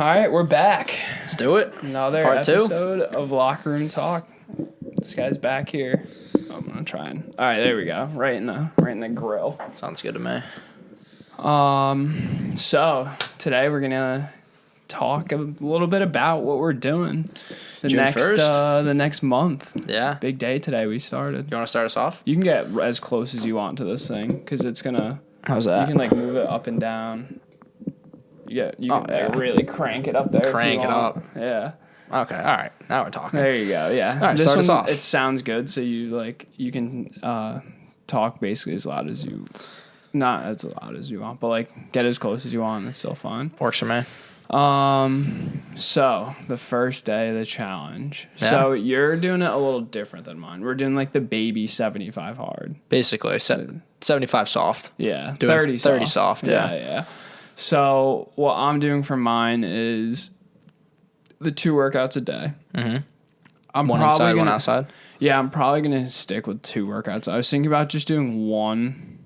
right, we're back. Let's do it. Another Part two. episode of Locker Room Talk. This guy's back here. I'm gonna try and. All right, there we go. Right in the grill. Sounds good to me. So today we're gonna talk a little bit about what we're doing June 1st. The next month. Yeah. Big day today. We started. You want to start us off? You can get as close as you want to this thing because it's gonna. How's that? You can like move it up and down. You can like, really crank it up there. Crank it up. Yeah. Okay. All right. Now we're talking. There you go. Yeah. All right. This Start us one, off. it sounds good, so you can talk basically as loud as you, not as loud as you want, but like get as close as you want, and it's still fine. Works for me. So the first day of the challenge. Yeah. So you're doing it a little different than mine. We're doing like the baby 75 hard. Basically, 75 soft. Yeah. Doing 30 soft. 30 soft. Yeah. Yeah. So what I'm doing for mine is the 2 workouts a day. Mm-hmm. One inside, one outside. Yeah, I'm probably gonna stick with 2 workouts. I was thinking about just doing 1,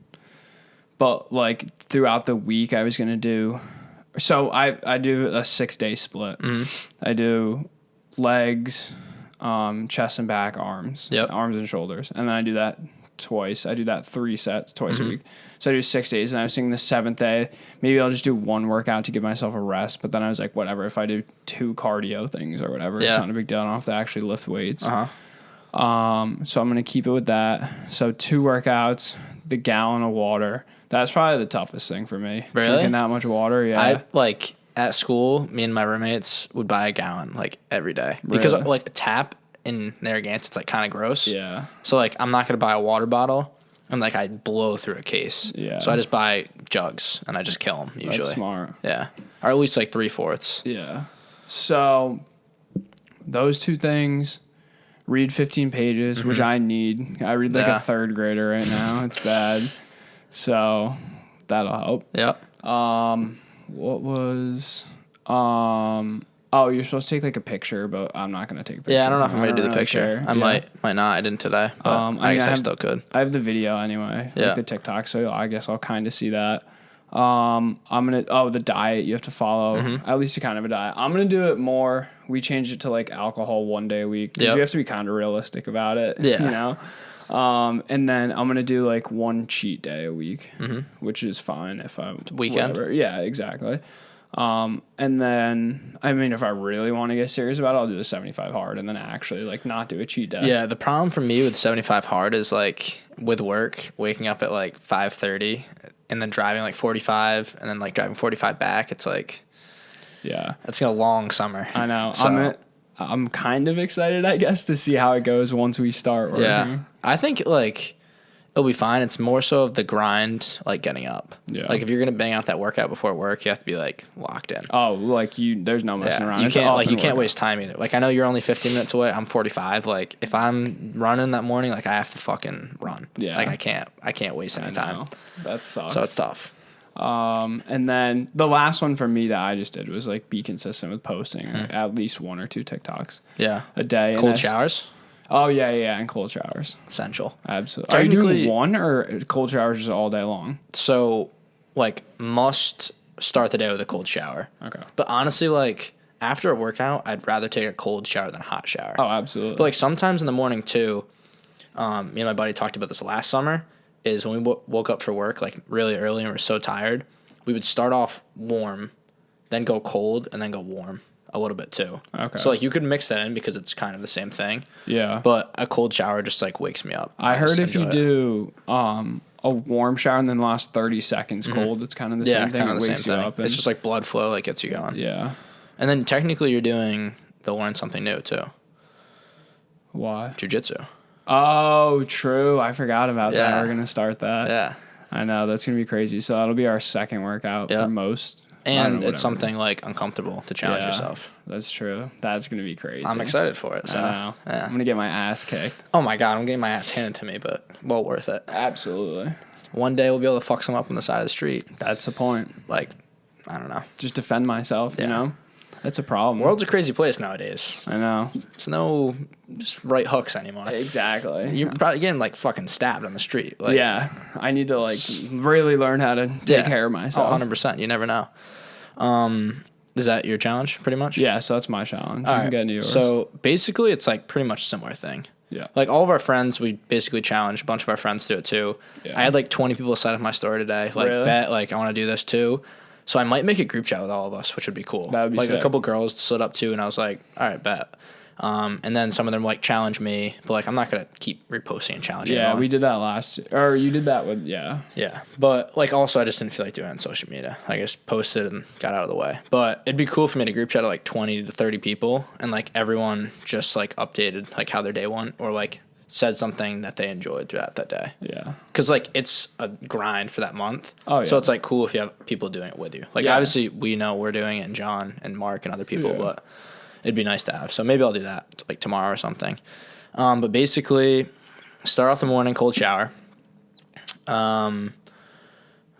but like throughout the week I was gonna do. So I do a 6-day split. Mm-hmm. I do legs, chest and back, arms, Yep. arms and shoulders, and then I do that twice. I do that 3 sets twice a week. So I do 6 days, and I was thinking the 7th day, maybe I'll just do 1 workout to give myself a rest. But then I was like, whatever, if I do 2 cardio things or whatever, it's not a big deal. I don't have to actually lift weights. So I'm going to keep it with that. So 2 workouts, the gallon of water. That's probably the toughest thing for me. Really? Drinking that much water, yeah. I like at school, me and my roommates would buy a gallon like every day because Really? like a tap in Narragansett, it's like kind of gross. Yeah. So like I'm not gonna buy a water bottle and like I blow through a case. Yeah. So I just buy jugs and I just kill them usually. That's smart. Yeah. Or at least like 3/4. Yeah. So those 2 things, read 15 pages, which I need. I read like a 3rd grader right now. It's bad. So that'll help. Yep. What was oh, you're supposed to take like a picture, but I'm not gonna take a picture. Yeah, I don't know if I'm gonna do the really picture. care. I might not. I didn't today. But I guess I still could. I have the video anyway, Yeah. like the TikTok, so I guess I'll kind of see that. I'm gonna the diet you have to follow, at least a kind of a diet. I'm gonna do it more. We changed it to like alcohol 1 day a week because you have to be kind of realistic about it. Yeah. You know. And then I'm gonna do like 1 cheat day a week, which is fine if I'm Weekend? whatever. Yeah, exactly. And then I mean, if I really want to get serious about it, I'll do the 75 hard and then actually like not do a cheat day. Yeah, the problem for me with 75 hard is like with work, waking up at like 5:30 and then driving like 45 and then like driving 45 back. It's like, Yeah. it's a long summer. I know. So, I'm kind of excited, I guess, to see how it goes once we start working. yeah. I think like it'll be fine. It's more so of the grind, like getting up. Yeah. Like if you're gonna bang out that workout before work, you have to be like locked in. Oh, like there's no messing around. You It's can't up like and you can't working. waste time either. Like I know you're only 15 minutes away. I'm 45. Like if I'm running that morning, like I have to fucking run. Yeah. Like I can't waste any time. know. That sucks. So it's tough. And then the last one for me that I just did was like be consistent with posting at least 1 or 2 TikToks Yeah. a day. And Cold that's- showers, Oh yeah, and cold showers. essential. Absolutely. Are you doing Technically- 1 or cold showers just all day long? So like must start the day with a cold shower. Okay. But honestly, like after a workout, I'd rather take a cold shower than a hot shower. Oh, absolutely. But like sometimes in the morning too, me and my buddy talked about this last summer, is when we woke up for work like really early and we're so tired, we would start off warm, then go cold, and then go warm a little bit too. Okay. So like you could mix that in because it's kind of the same thing. Yeah. But a cold shower just like wakes me up. I heard just if you enjoy it. do a warm shower and then the last 30 seconds cold, it's kind of the same thing. kind of It the same wakes you thing. up. And, It's just like blood flow like gets you going. yeah. And then technically you're doing they'll learn something new too. Why? Jiu-jitsu. Oh, true. I forgot about that. Yeah. We're going to start that. Yeah. I know. That's going to be crazy. So that'll be our second workout Yeah. for most. I don't And know, it's whatever. something like uncomfortable to challenge Yeah, yourself. That's true. That's going to be crazy. I'm excited for it. So I know. yeah. I'm going to get my ass kicked. Oh my god, I'm getting my ass handed to me, but well worth it. Absolutely. One day we'll be able to fuck some up on the side of the street. That's the point. Like, I don't know. Just defend myself, you Yeah. know? That's a problem. World's a crazy place nowadays. I know. There's no just right hooks anymore. Exactly. You're probably getting like fucking stabbed on the street. Like, yeah. I need to like really learn how to take care of myself. 100%. You never know. Is that your challenge, pretty much? Yeah, so that's my challenge. All You right. can get into yours. So basically, it's like pretty much a similar thing. Yeah. Like all of our friends, we basically challenge. A bunch of our friends do it too. Yeah. I had like 20 people sign up my story today. Like, Really? bet, like, I want to do this too. So I might make a group chat with all of us, which would be cool. That would be like sick. a couple girls slid up too, and I was like, all right, bet. And then some of them like challenge me, but like I'm not gonna keep reposting and challenging. Yeah, everyone. we did that last, or you did that with, yeah. Yeah, but like also I just didn't feel like doing it on social media. I just posted and got out of the way. But it'd be cool for me to group chat of like 20 to 30 people, and like everyone just like updated like how their day went, or like said something that they enjoyed throughout that day. Yeah. Because like it's a grind for that month. Oh, yeah. So it's like cool if you have people doing it with you. Like Yeah. obviously we know we're doing it, and John and Mark and other people, Yeah. but it'd be nice to have. So maybe I'll do that like tomorrow or something. But basically, start off the morning, cold shower.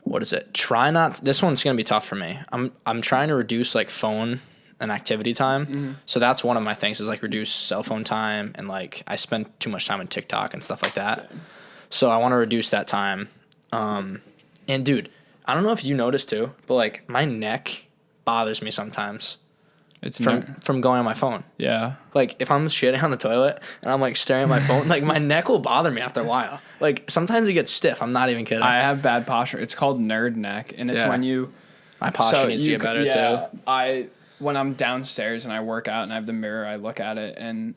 What is it? Try not. This one's gonna be tough for me. I'm trying to reduce like phone and activity time. Mm-hmm. So that's one of my things is like reduce cell phone time, and like I spend too much time on TikTok and stuff like that. Same. So I want to reduce that time. And dude, I don't know if you noticed too, but like my neck bothers me sometimes It's from going on my phone. yeah. Like if I'm shitting on the toilet and I'm like staring at my phone, like my neck will bother me after a while. Like sometimes it gets stiff. I'm not even kidding. I have bad posture. It's called nerd neck, and it's Yeah. when you. my posture needs to get better too. When I'm downstairs and I work out and I have the mirror, I look at it, and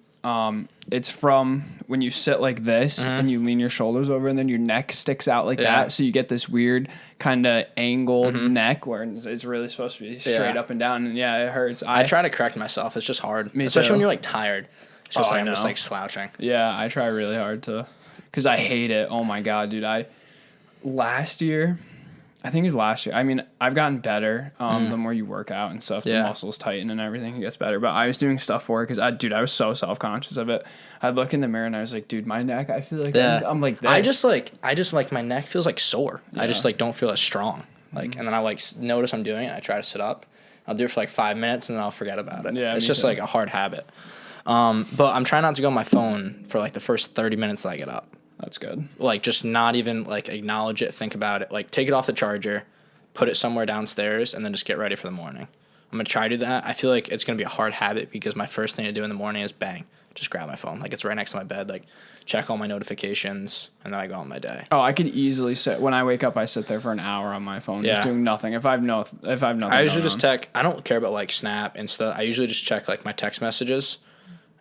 it's from when you sit like this and you lean your shoulders over, and then your neck sticks out like Yeah. that, so you get this weird kind of angled neck where it's really supposed to be straight Yeah. up and down, and yeah, it hurts. I try to correct myself. It's just hard, Me especially too. when you're like tired. It's just Oh, like I I'm just know. like slouching. Yeah, I try really hard to, because I hate it. Oh my god, dude! Last year, I think it was last year. I mean, I've gotten better. The more you work out and stuff, the Yeah. muscles tighten and everything, it gets better. But I was doing stuff for it because I was so self conscious of it. I'd look in the mirror and I was like, dude, my neck. I feel like Yeah. I'm like this. I just like my neck feels like sore. I just like don't feel as strong. Like, and then I like notice I'm doing it. And I try to sit up. I'll do it for like 5 minutes and then I'll forget about it. Yeah, it's me just too. like a hard habit. But I'm trying not to go on my phone for like the first 30 minutes that I get up. That's good. Like just not even like acknowledge it, think about it. Like take it off the charger, put it somewhere downstairs, and then just get ready for the morning. I'm gonna try to do that. I feel like it's gonna be a hard habit because my first thing to do in the morning is bang, just grab my phone. Like it's right next to my bed. Like check all my notifications, and then I go on my day. Oh, I could easily sit when I wake up. I sit there for an hour on my phone, Yeah. just doing nothing. If I've nothing. I usually going just on. check. I don't care about like Snap, Insta. I usually just check like my text messages,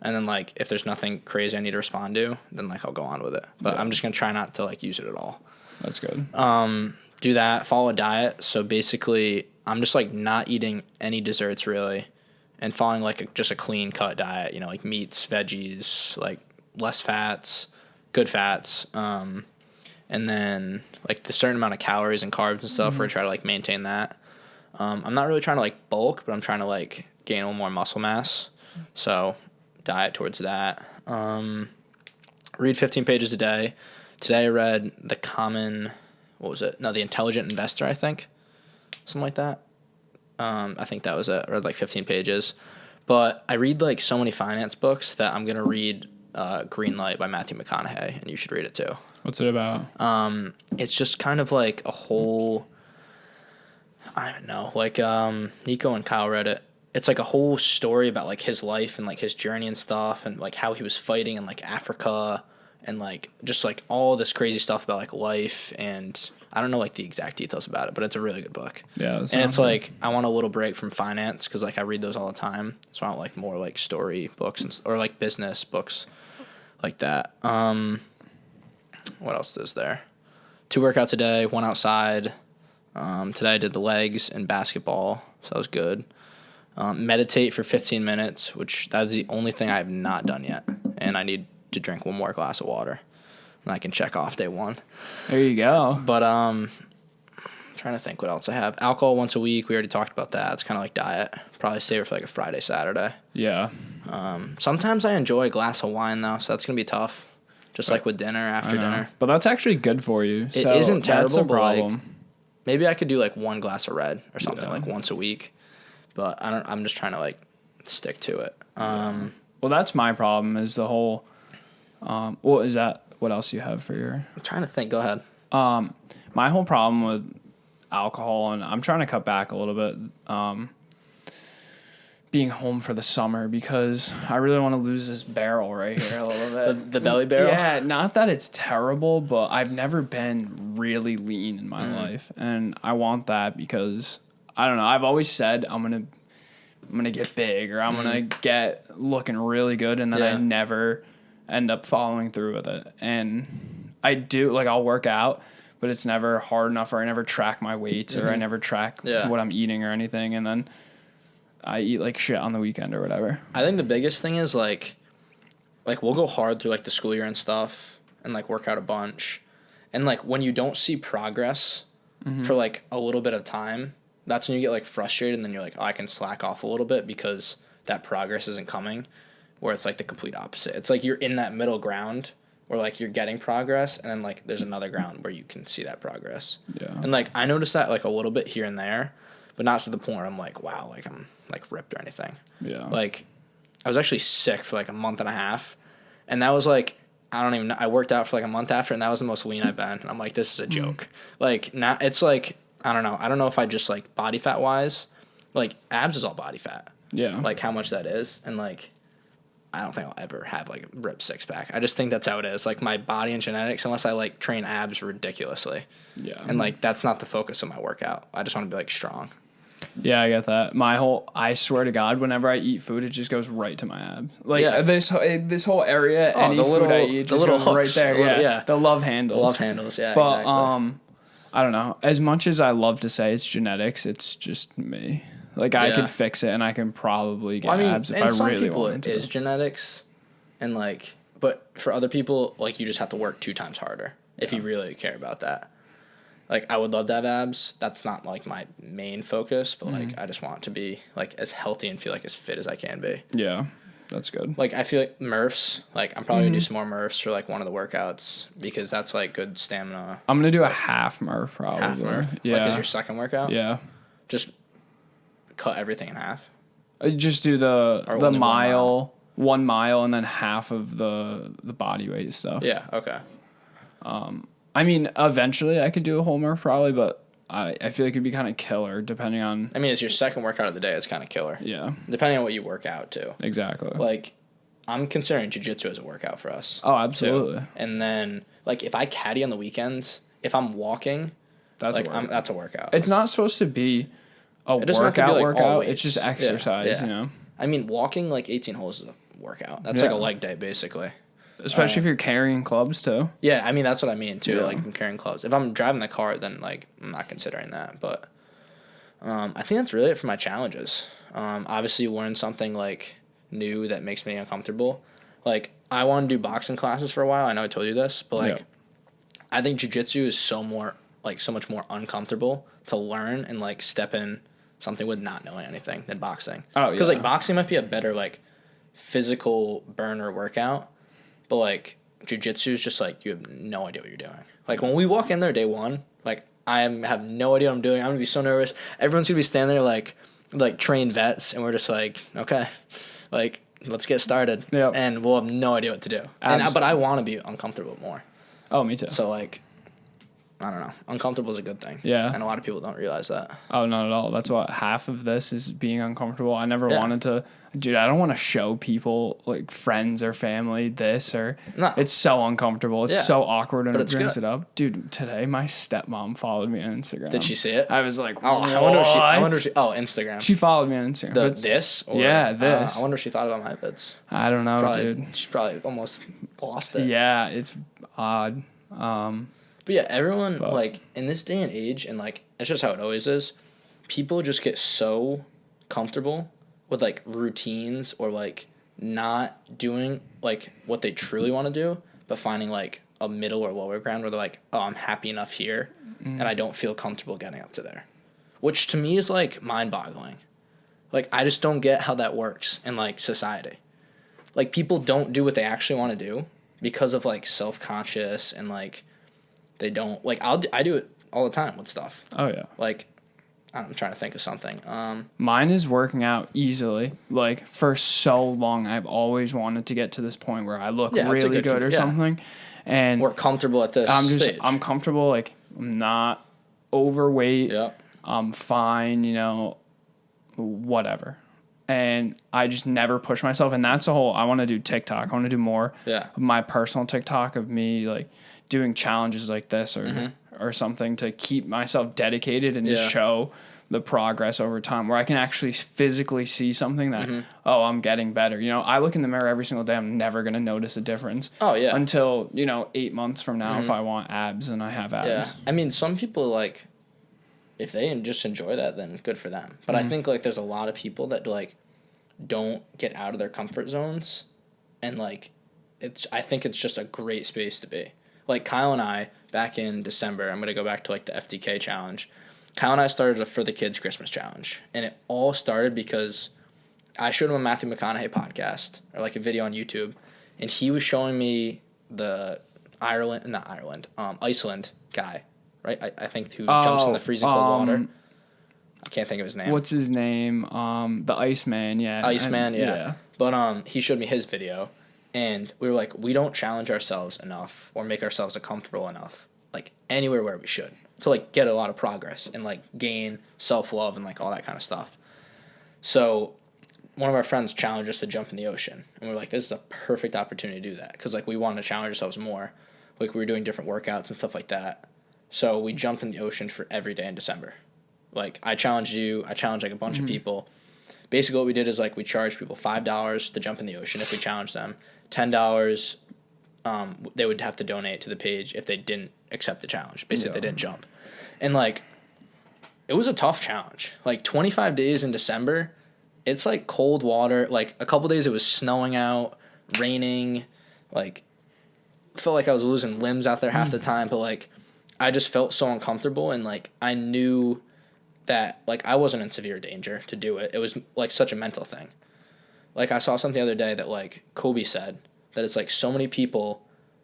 and then like if there's nothing crazy I need to respond to, then like I'll go on with it. But Yeah. I'm just gonna try not to like use it at all. That's good. Do that. Follow a diet. So basically, I'm just like not eating any desserts really, and following like just a clean cut diet. You know, like meats, veggies, like less fats, good fats. And then like the certain amount of calories and carbs and stuff where I try to like maintain that. I'm not really trying to like bulk, but I'm trying to like gain a little more muscle mass. So diet towards that. Read 15 pages a day. Today I read The Intelligent Investor, I think. Something like that. I think that was it. I read like 15 pages. But I read like so many finance books that I'm going to read Green Light by Matthew McConaughey, and you should read it too. What's it about? It's just kind of like a whole, I don't even know, like Nico and Kyle read it. It's like a whole story about like his life and like his journey and stuff, and like how he was fighting in like Africa, and like just like all this crazy stuff about like life, and I don't know like the exact details about it, but it's a really good book. Yeah, And it's like I want a little break from finance because like I read those all the time, so I want like more like story books or like business books like that. What else is there? 2 workouts a day, 1 outside. Today I did the legs and basketball, so that was good. Meditate for 15 minutes, which that is the only thing I have not done yet, and I need to drink 1 more glass of water, and I can check off day 1. There you go. But trying to think what else I have. Alcohol once a week. We already talked about that. It's kind of like diet. Probably save it for like a Friday, Saturday. Yeah. Sometimes I enjoy a glass of wine though, so that's gonna be tough. Just like with dinner, after I know. dinner. But that's actually good for you. It So isn't that's terrible, a but, like, problem. Maybe I could do like 1 glass of red or something Yeah. like once a week. But I'm just trying to like stick to it. Well, that's my problem is the whole. Well, is that what else you have for your? I'm trying to think. Go ahead. My whole problem with alcohol, and I'm trying to cut back a little bit. being home for the summer because I really want to lose this barrel right here a little bit. The belly barrel? Yeah, not that it's terrible, but I've never been really lean in my life, and I want that because I don't know. I've always said I'm gonna get big or I'm gonna get looking really good, and then I never end up following through with it. And I do, like, I'll work out, but it's never hard enough, or I never track my weights, or I never track what I'm eating or anything, and then I eat like shit on the weekend or whatever. I think the biggest thing is like we'll go hard through like the school year and stuff and like work out a bunch. And like when you don't see progress for like a little bit of time, that's when you get like frustrated, and then you're like, oh, I can slack off a little bit because that progress isn't coming. Where it's like the complete opposite. It's like you're in that middle ground where like you're getting progress, and then like there's another ground where you can see that progress. Yeah. And like I noticed that like a little bit here and there, but not to the point where I'm like, wow, like I'm like ripped or anything. Yeah. Like I was actually sick for like a month and a half, and that was like, I don't even know. I worked out for like a month after, and that was the most lean I've been. And I'm like, this is a joke. Like now it's like, I don't know. I don't know if I just like body fat wise, like abs is all body fat. Yeah. Like how much that is. And like, I don't think I'll ever have like a ripped six pack. I just think that's how it is. Like my body and genetics, unless I like train abs ridiculously. Yeah. And like, that's not the focus of my workout. I just want to be like strong. Yeah, I get that. I swear to God, whenever I eat food, it just goes right to my abs. Like this whole area, any food I eat just goes right there. Yeah, the love handles. Yeah. But exactly. I don't know. As much as I love to say it's genetics, it's just me. Like I could fix it, and I can probably get abs if I really wanted to. It is genetics, and like, but for other people, like you just have to work 2 times harder if you really care about that. Like, I would love to have abs. That's not, like, my main focus, but, like, I just want to be, like, as healthy and feel, like, as fit as I can be. Yeah, that's good. Like, I feel like Murphs, like, I'm probably going to do some more Murphs for, like, one of the workouts because that's, like, good stamina. I'm going to do a half Murph, probably. Half Murph? Yeah. Like, as your second workout? Yeah. Just cut everything in half? Just do the mile, 1 mile, and then half of the body weight stuff. Yeah, okay. I mean, eventually I could do a whole Murph probably, but I feel like it'd be kind of killer depending on... I mean, it's your second workout of the day. It's kind of killer. Yeah. Depending on what you work out, too. Exactly. Like, I'm considering jiu-jitsu as a workout for us. Oh, absolutely. Too. And then, like, if I caddy on the weekends, if I'm walking, that's a workout. It's not supposed to be a workout. It's just exercise, you know? I mean, walking, like, 18 holes is a workout. That's like a leg day, basically. Especially if you're carrying clubs, too. Yeah, I mean, that's what I mean, too. Yeah. Like, I'm carrying clubs. If I'm driving the car, then, like, I'm not considering that. But I think that's really it for my challenges. Obviously, learn something, like, new that makes me uncomfortable. Like, I want to do boxing classes for a while. I know I told you this. But, like, I think jiu-jitsu is so much more uncomfortable to learn and, like, step in something with not knowing anything than boxing. Oh, yeah. Because, like, boxing might be a better, like, physical burner workout. But, like, jiu-jitsu is just, like, you have no idea what you're doing. Like, when we walk in there day one, like, I have no idea what I'm doing. I'm going to be so nervous. Everyone's going to be standing there, like trained vets, and we're just like, okay, like, let's get started. Yep. And we'll have no idea what to do. But I want to be uncomfortable more. Oh, me too. So, like, I don't know. Uncomfortable is a good thing. Yeah. And a lot of people don't realize that. Oh, not at all. That's what half of this is, being uncomfortable. I never wanted to... Dude, I don't want to show people, like, friends or family this or... No. It's so uncomfortable. It's so awkward when it brings it up. Dude, today my stepmom followed me on Instagram. Did she see it? I was like, oh, I wonder if she... Oh, Instagram. She followed me on Instagram. This? Or, this. I wonder if she thought about my vids. I don't know, dude. She probably almost lost it. Yeah, it's odd. But yeah, everyone, like, in this day and age, and, like, it's just how it always is, people just get so comfortable with, like, routines or, like, not doing, like, what they truly want to do, but finding, like, a middle or lower ground where they're like, oh, I'm happy enough here, and I don't feel comfortable getting up to there. Which, to me, is, like, mind-boggling. Like, I just don't get how that works in, like, society. Like, people don't do what they actually want to do because of, like, self-conscious and, like... They don't, like, I do it all the time with stuff. Oh, yeah. Like, I'm trying to think of something. Mine is working out easily. Like, for so long, I've always wanted to get to this point where I look really good or something. And we're comfortable at this stage. I'm comfortable. Like, I'm not overweight. Yeah. I'm fine, you know, whatever. and I just never push myself. And that's the whole, I want to do TikTok. I want to do more of my personal TikTok of me like doing challenges like this or something to keep myself dedicated and just show the progress over time where I can actually physically see something that, oh, I'm getting better. You know, I look in the mirror every single day. I'm never going to notice a difference. Oh, yeah. Until, 8 months from now, if I want abs and I have abs. Yeah. I mean, some people, like, if they just enjoy that, then good for them. But I think, like, there's a lot of people that, like, don't get out of their comfort zones. And, like, I think it's just a great space to be. Like, Kyle and I, back in December, I'm going to go back to, like, the FTK challenge. Kyle and I started a For the Kids Christmas challenge, and it all started because I showed him a Matthew McConaughey podcast, or like a video on YouTube, and he was showing me the Iceland guy, right? I think who jumps in the freezing cold water. I can't think of his name. What's his name? The Iceman, yeah. Iceman, yeah. But he showed me his video, and we were like, we don't challenge ourselves enough or make ourselves uncomfortable enough, like anywhere where we should, to like get a lot of progress and like gain self-love and like all that kind of stuff. So one of our friends challenged us to jump in the ocean, and we're like, this is a perfect opportunity to do that, because like we wanted to challenge ourselves more. Like we were doing different workouts and stuff like that. So we jumped in the ocean for every day in December. Like I challenged you, I challenged like a bunch of people. Basically what we did is like we charged people $5 to jump in the ocean if we challenged them. $10 they would have to donate to the page if they didn't accept the challenge. Basically, they didn't jump. And, like, it was a tough challenge. Like, 25 days in December, it's, like, cold water. Like, a couple days it was snowing out, raining. Like, felt like I was losing limbs out there half the time. But, like, I just felt so uncomfortable. And, like, I knew that, like, I wasn't in severe danger to do it. It was, like, such a mental thing. Like, I saw something the other day that, like, Kobe said, that it's like so many people,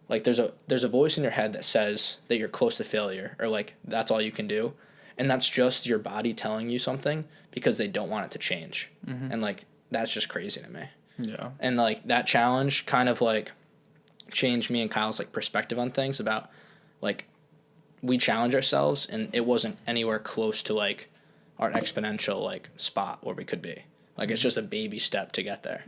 like there's a voice in your head that says that you're close to failure, or like that's all you can do, and that's just your body telling you something because they don't want it to change. And like that's just crazy to me. Yeah. And like that challenge kind of like changed me and Kyle's like perspective on things, about like we challenge ourselves and it wasn't anywhere close to like our exponential like spot where we could be. Like it's just a baby step to get there.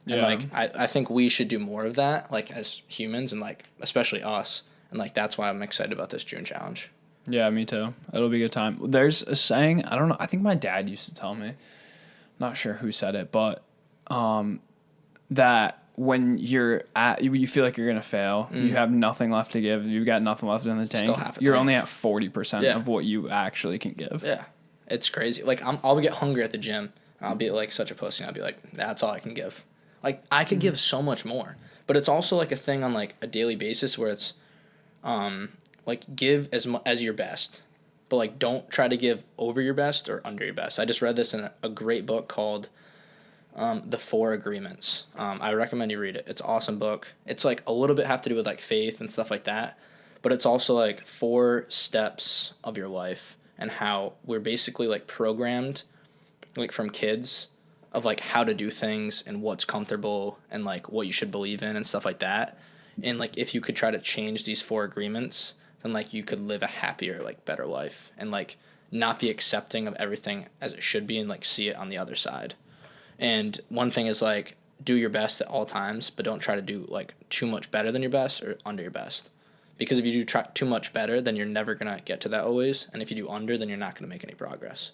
And, like, I think we should do more of that, like, as humans, and, like, especially us. And, like, that's why I'm excited about this June challenge. Yeah, me too. It'll be a good time. There's a saying, I don't know, I think my dad used to tell me, not sure who said it, but that when you feel like you're going to fail, you have nothing left to give, you've got nothing left in the tank, you're only at 40% of what you actually can give. Yeah. It's crazy. Like, I'll get hungry at the gym, and I'll be, like, such a pussy, and I'll be like, that's all I can give. Like, I could give so much more. But it's also, like, a thing on, like, a daily basis where it's, like, give as your best. But, like, don't try to give over your best or under your best. I just read this in a great book called The 4 Agreements. I recommend you read it. It's an awesome book. It's, like, a little bit have to do with, like, faith and stuff like that. But it's also, like, 4 steps of your life and how we're basically, like, programmed, like, from kids, of like how to do things and what's comfortable and like what you should believe in and stuff like that. And like if you could try to change these 4 agreements, then like you could live a happier, like better life, and like not be accepting of everything as it should be, and like see it on the other side. And one thing is like do your best at all times, but don't try to do like too much better than your best or under your best. Because if you do try too much better, then you're never going to get to that always. And if you do under, then you're not going to make any progress.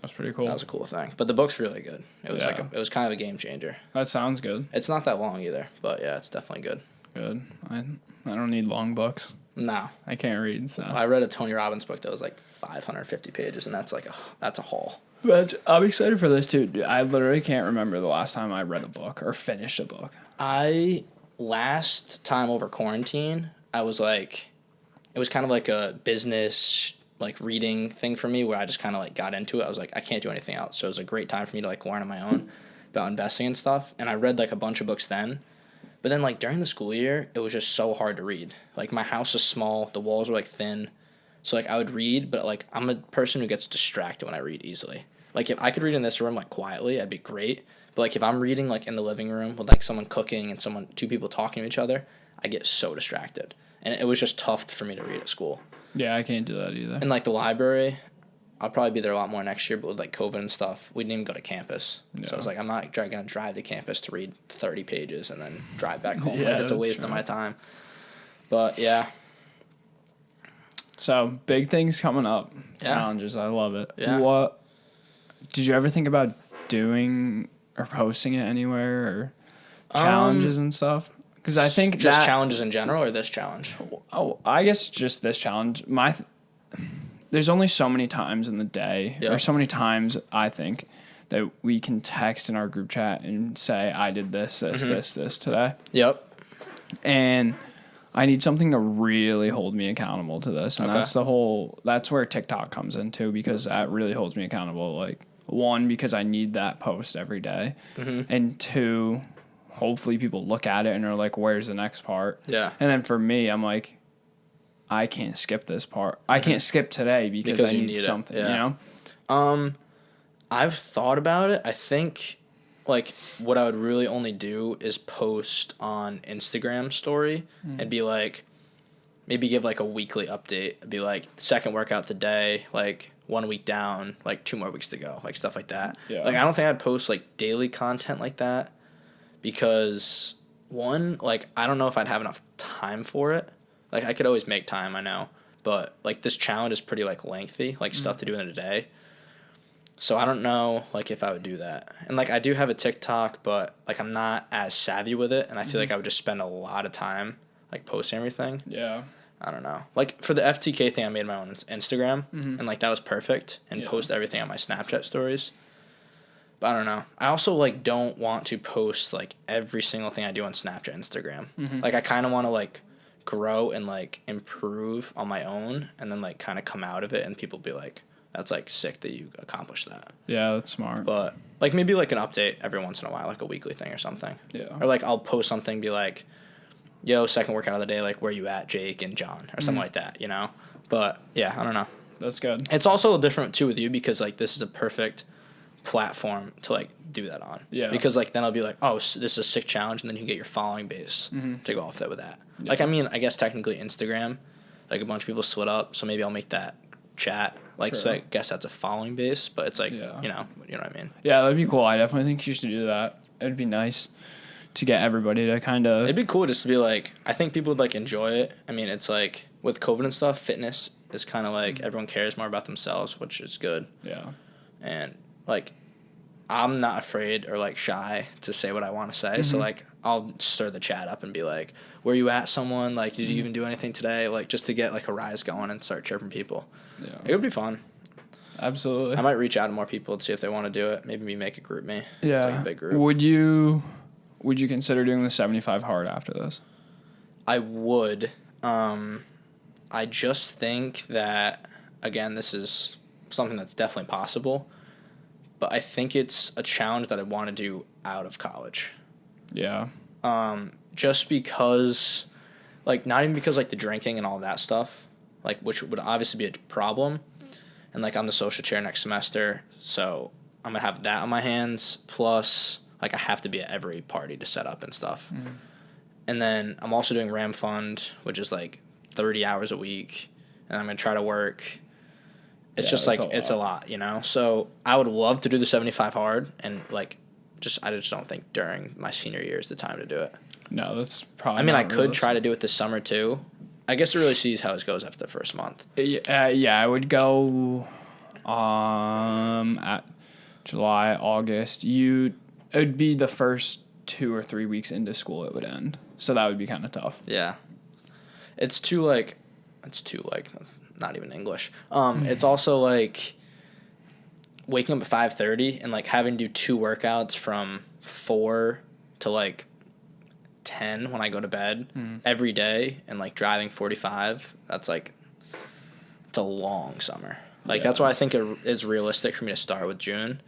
That's pretty cool. That was a cool thing. But the book's really good. It was it was kind of a game changer. That sounds good. It's not that long either, but yeah, it's definitely good. Good. I don't need long books. No. I can't read, so. I read a Tony Robbins book that was like 550 pages, and that's like that's a haul. But I'm excited for this too. I literally can't remember the last time I read a book or finished a book. Last time over quarantine, I was like, it was kind of like a business like reading thing for me where I just kind of like got into it. I was like, I can't do anything else. So it was a great time for me to like learn on my own about investing and stuff. And I read like a bunch of books then. But then like during the school year, it was just so hard to read. Like my house is small. The walls were like thin. So like I would read, but like I'm a person who gets distracted when I read easily. Like if I could read in this room like quietly, that'd be great. But like if I'm reading like in the living room with like someone cooking and two people talking to each other, I get so distracted. And it was just tough for me to read at school. Yeah, I can't do that either. And, like, the library, I'll probably be there a lot more next year, but with like COVID and stuff, we didn't even go to campus. Yeah. So I was like, I'm not going to drive to campus to read 30 pages and then drive back home. Yeah, Like, it's a waste of my time. But yeah. So big things coming up. Yeah. Challenges. I love it. Yeah. What did you ever think about doing or posting it anywhere or challenges and stuff? Because I think just challenges in general or this challenge? Oh, I guess just this challenge. There's only so many times in the day, or so many times I think that we can text in our group chat and say, I did this today. Yep. And I need something to really hold me accountable to this. And that's where TikTok comes in too, because that really holds me accountable. Like, one, because I need that post every day. And two, hopefully people look at it and are like, where's the next part? Yeah. And then for me, I'm like, I can't skip this part. I can't skip today because I need something, you know? I've thought about it. I think, like, what I would really only do is post on Instagram story and be like, maybe give, like, a weekly update. It'd be like, second workout today, like, 1 week down, like, 2 more weeks to go, like, stuff like that. Yeah. Like, I don't think I'd post, like, daily content like that because, one, like, I don't know if I'd have enough time for it. Like, I could always make time, I know. But, like, this challenge is pretty, like, lengthy, like, stuff to do in a day. So I don't know, like, if I would do that. And, like, I do have a TikTok, but, like, I'm not as savvy with it. And I feel like I would just spend a lot of time, like, posting everything. Yeah. I don't know. Like, for the FTK thing, I made my own Instagram. And, like, that was perfect. And post everything on my Snapchat stories. But I don't know. I also, like, don't want to post, like, every single thing I do on Snapchat and Instagram. Like, I kind of want to, like, grow and like improve on my own and then like kind of come out of it and people be like, that's like sick that you accomplished that. Yeah, that's smart. But like maybe like an update every once in a while, like a weekly thing or something. Yeah. Or like I'll post something, be like, yo, second workout of the day, like where you at, Jake and John, or something like that, you know? But yeah, I don't know. That's good. It's also different too with you because like this is a perfect platform to like do that on. Yeah. Because like then I'll be like, oh, this is a sick challenge, and then you can get your following base to go off that with that. Yeah. Like I mean, I guess technically Instagram, like a bunch of people split up, so maybe I'll make that chat. Like so I guess that's a following base, but it's like you know what I mean. Yeah, that'd be cool. I definitely think you should do that. It'd be nice to get everybody to kind of. It'd be cool just to be like, I think people would like enjoy it. I mean, it's like with COVID and stuff, fitness is kind of like everyone cares more about themselves, which is good. Yeah. And like, I'm not afraid or like shy to say what I want to say. So like, I'll stir the chat up and be like, where you at, someone? Like, did you even do anything today? Like, just to get like a rise going and start chirping people. Yeah. It would be fun. Absolutely. I might reach out to more people to see if they want to do it. Maybe we make a group me. Yeah. It's like a big group. Would you consider doing the 75 hard after this? I would. I just think that, again, this is something that's definitely possible, but I think it's a challenge that I want to do out of college. Yeah. Just because, like, not even because, like, the drinking and all that stuff, like, which would obviously be a problem, and, like, I'm the social chair next semester, so I'm going to have that on my hands, plus, like, I have to be at every party to set up and stuff. And then I'm also doing Ram Fund, which is, like, 30 hours a week, and I'm going to try to work. It's just, like, it's a lot, you know? So I would love to do the 75 hard, and, like, I just don't think during my senior year is the time to do it. No, that's probably. I mean, I could try to do it this summer too. I guess it really sees how it goes after the first month. Yeah, I would go at July, August. It would be the first 2 or 3 weeks into school it would end. So that would be kind of tough. Yeah. It's that's not even English. It's also like waking up at 5:30 and like having to do 2 workouts from 4 to like 10 when I go to bed every day, and like driving 45. That's like, it's a long summer. Like that's why I think it's realistic for me to start with June,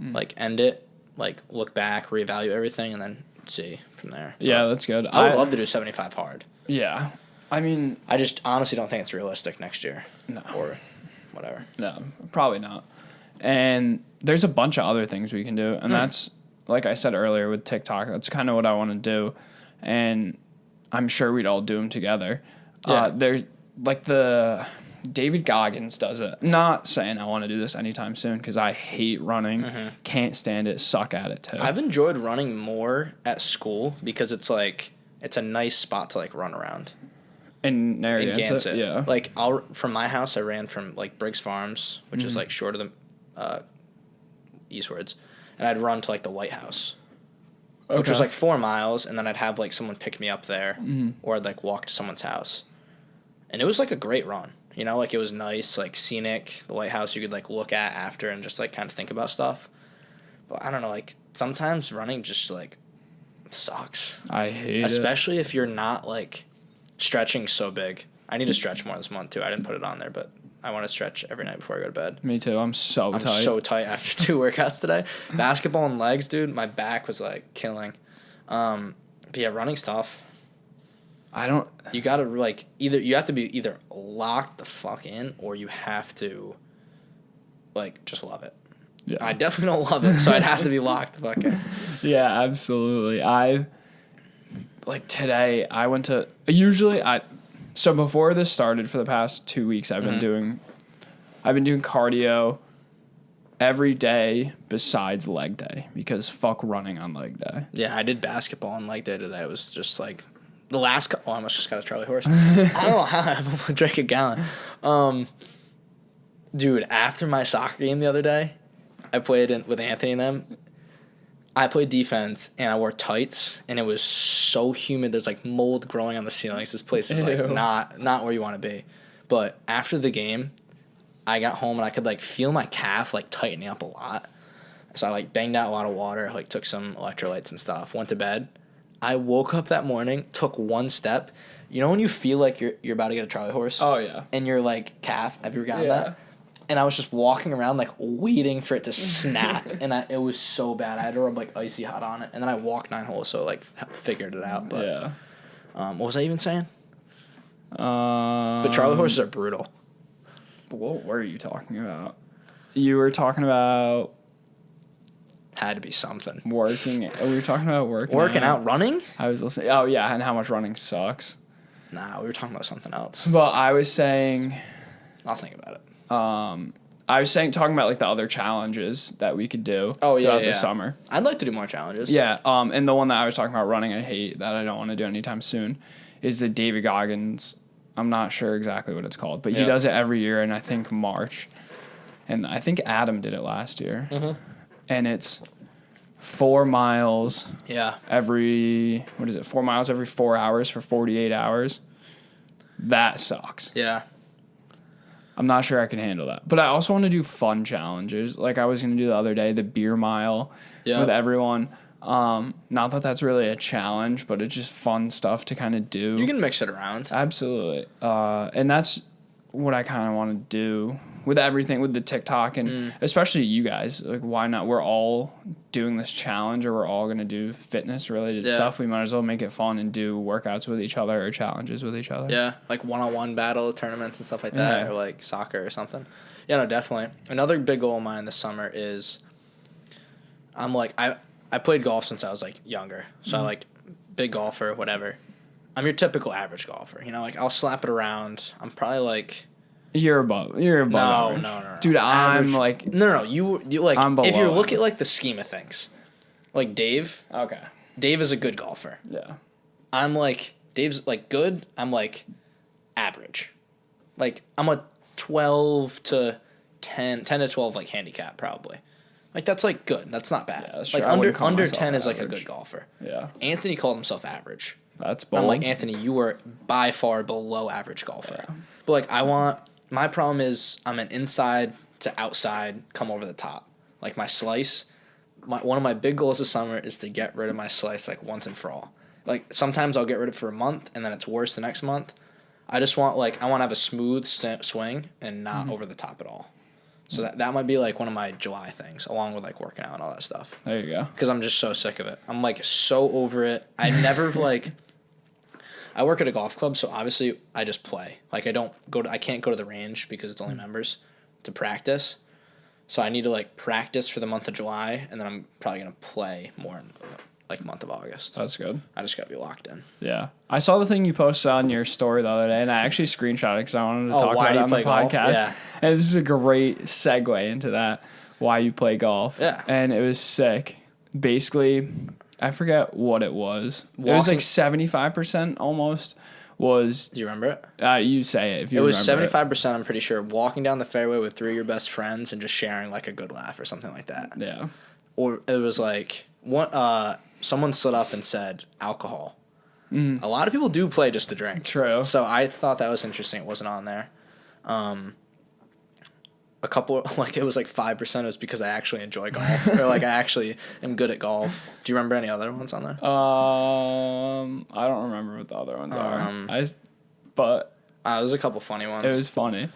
like end it, like look back, reevaluate everything, and then see from there. Yeah, that's good. I would love to do 75 hard. Yeah. I mean, I just honestly don't think it's realistic next year. No. Or whatever. No, probably not. And there's a bunch of other things we can do, and that's, like I said earlier with TikTok, that's kind of what I want to do, and I'm sure we'd all do them together. Yeah. There's like the David Goggins does it. Not saying I want to do this anytime soon because I hate running. Can't stand it. Suck at it too. I've enjoyed running more at school because it's like it's a nice spot to like run around. In Narragansett, yeah. Like from my house, I ran from like Briggs Farms, which is like short of the eastwards, and I'd run to like the lighthouse, which was like 4 miles, and then I'd have like someone pick me up there, or I'd like walk to someone's house, and it was like a great run. You know, like it was nice, like scenic. The lighthouse you could like look at after and just like kind of think about stuff. But I don't know, like sometimes running just like sucks. I hate it. Especially if you're not like stretching so big. I need to stretch more this month too. I didn't put it on there, but I want to stretch every night before I go to bed. Me too. I'm so tight. I'm so tight after 2 workouts today. Basketball and legs, dude. My back was like killing. But yeah, running's tough. You gotta like you have to be either locked the fuck in or you have to like just love it. Yeah. I definitely don't love it, so I'd have to be locked the fuck in. Yeah, absolutely. Today I went to so before this started for the past 2 weeks I've been doing cardio every day besides leg day because fuck running on leg day. Yeah, I did basketball on leg day today. It was just like the last I almost just got a Charlie horse. I don't know how I drank a gallon. Dude, after my soccer game the other day, I played with Anthony and them. I played defense, and I wore tights, and it was so humid. There's, like, mold growing on the ceilings. This place is, like, not where you want to be. But after the game, I got home, and I could, like, feel my calf, like, tightening up a lot. So I, like, banged out a lot of water, like, took some electrolytes and stuff, went to bed. I woke up that morning, took one step. You know when you feel like you're about to get a Charlie horse? Oh, yeah. And your, like, calf, have you ever gotten that? And I was just walking around, like, waiting for it to snap. And it was so bad. I had to rub, like, icy hot on it. And then I walked 9 holes, so, like, figured it out. But, yeah. What was I even saying? But Charlie horses are brutal. What were you talking about? You were talking about... Had to be something. We were talking about working out. Running? I was listening. Oh, yeah, and how much running sucks. Nah, we were talking about something else. But I was saying... I'll think about it. I was talking about like the other challenges that we could do throughout the summer. I'd like to do more challenges. Yeah. And the one that I was talking about running, I hate that I don't want to do anytime soon, is the David Goggins. I'm not sure exactly what it's called, but he does it every year in I think March, and I think Adam did it last year. And it's 4 miles. Yeah. 4 miles every 4 hours for 48 hours. That sucks. Yeah. I'm not sure I can handle that. But I also want to do fun challenges. Like I was going to do the other day, the beer mile with everyone. Not that that's really a challenge, but it's just fun stuff to kind of do. You can mix it around. Absolutely. And that's what I kind of want to do with everything, with the TikTok and especially you guys. Like, why not? We're all doing this challenge or we're all going to do fitness-related stuff. We might as well make it fun and do workouts with each other or challenges with each other. Yeah, like one-on-one battle tournaments and stuff like that or, like, soccer or something. Yeah, no, definitely. Another big goal of mine this summer is I'm, like, I played golf since I was, like, younger. So, I, like, big golfer, whatever. I'm your typical average golfer. You know, like, I'll slap it around. I'm probably, like... You're above average. No. Dude, average. I'm like... No, you like, I'm below if you look at, like, the scheme of things, like, Dave... Okay. Dave is a good golfer. Yeah. I'm, like... Dave's, like, good. I'm, like, average. Like, I'm a 12 to 10 to 12, like, handicap, probably. Like, that's, like, good. That's not bad. Yeah, that's like, true. under 10 is, like, a good golfer. Yeah. Anthony called himself average. That's bold. I'm like, Anthony, you are by far below average golfer. Yeah. But, like, my problem is I'm an inside to outside, come over the top. Like, my slice, one of my big goals this summer is to get rid of my slice, like, once and for all. Like, sometimes I'll get rid of it for a month, and then it's worse the next month. I just want, like, I want to have a smooth swing and not over the top at all. So that might be, like, one of my July things, along with, like, working out and all that stuff. There you go. Because I'm just so sick of it. I'm, like, so over it. I never, like... I work at a golf club, so obviously I just play. Like, I can't go to the range because it's only members to practice. So I need to, like, practice for the month of July, and then I'm probably going to play more in like month of August. That's good. I just got to be locked in. Yeah. I saw the thing you posted on your story the other day, and I actually screenshot it because I wanted to talk why about do it you on the play golf? podcast. Yeah. And this is a great segue into that, why you play golf. Yeah. And it was sick. Basically, I forget what it was. It was like 75% almost was... Do you remember it? You say it if you remember. It was 75%, I'm pretty sure, walking down the fairway with 3 of your best friends and just sharing like a good laugh or something like that. Yeah. Or it was like someone stood up and said alcohol. A lot of people do play just to drink. True. So I thought that was interesting. It wasn't on there. A couple, like it was like 5% was because I actually enjoy golf or like I actually am good at golf. Do you remember any other ones on there? I don't remember what the other ones are. But there's a couple funny ones. it was funny.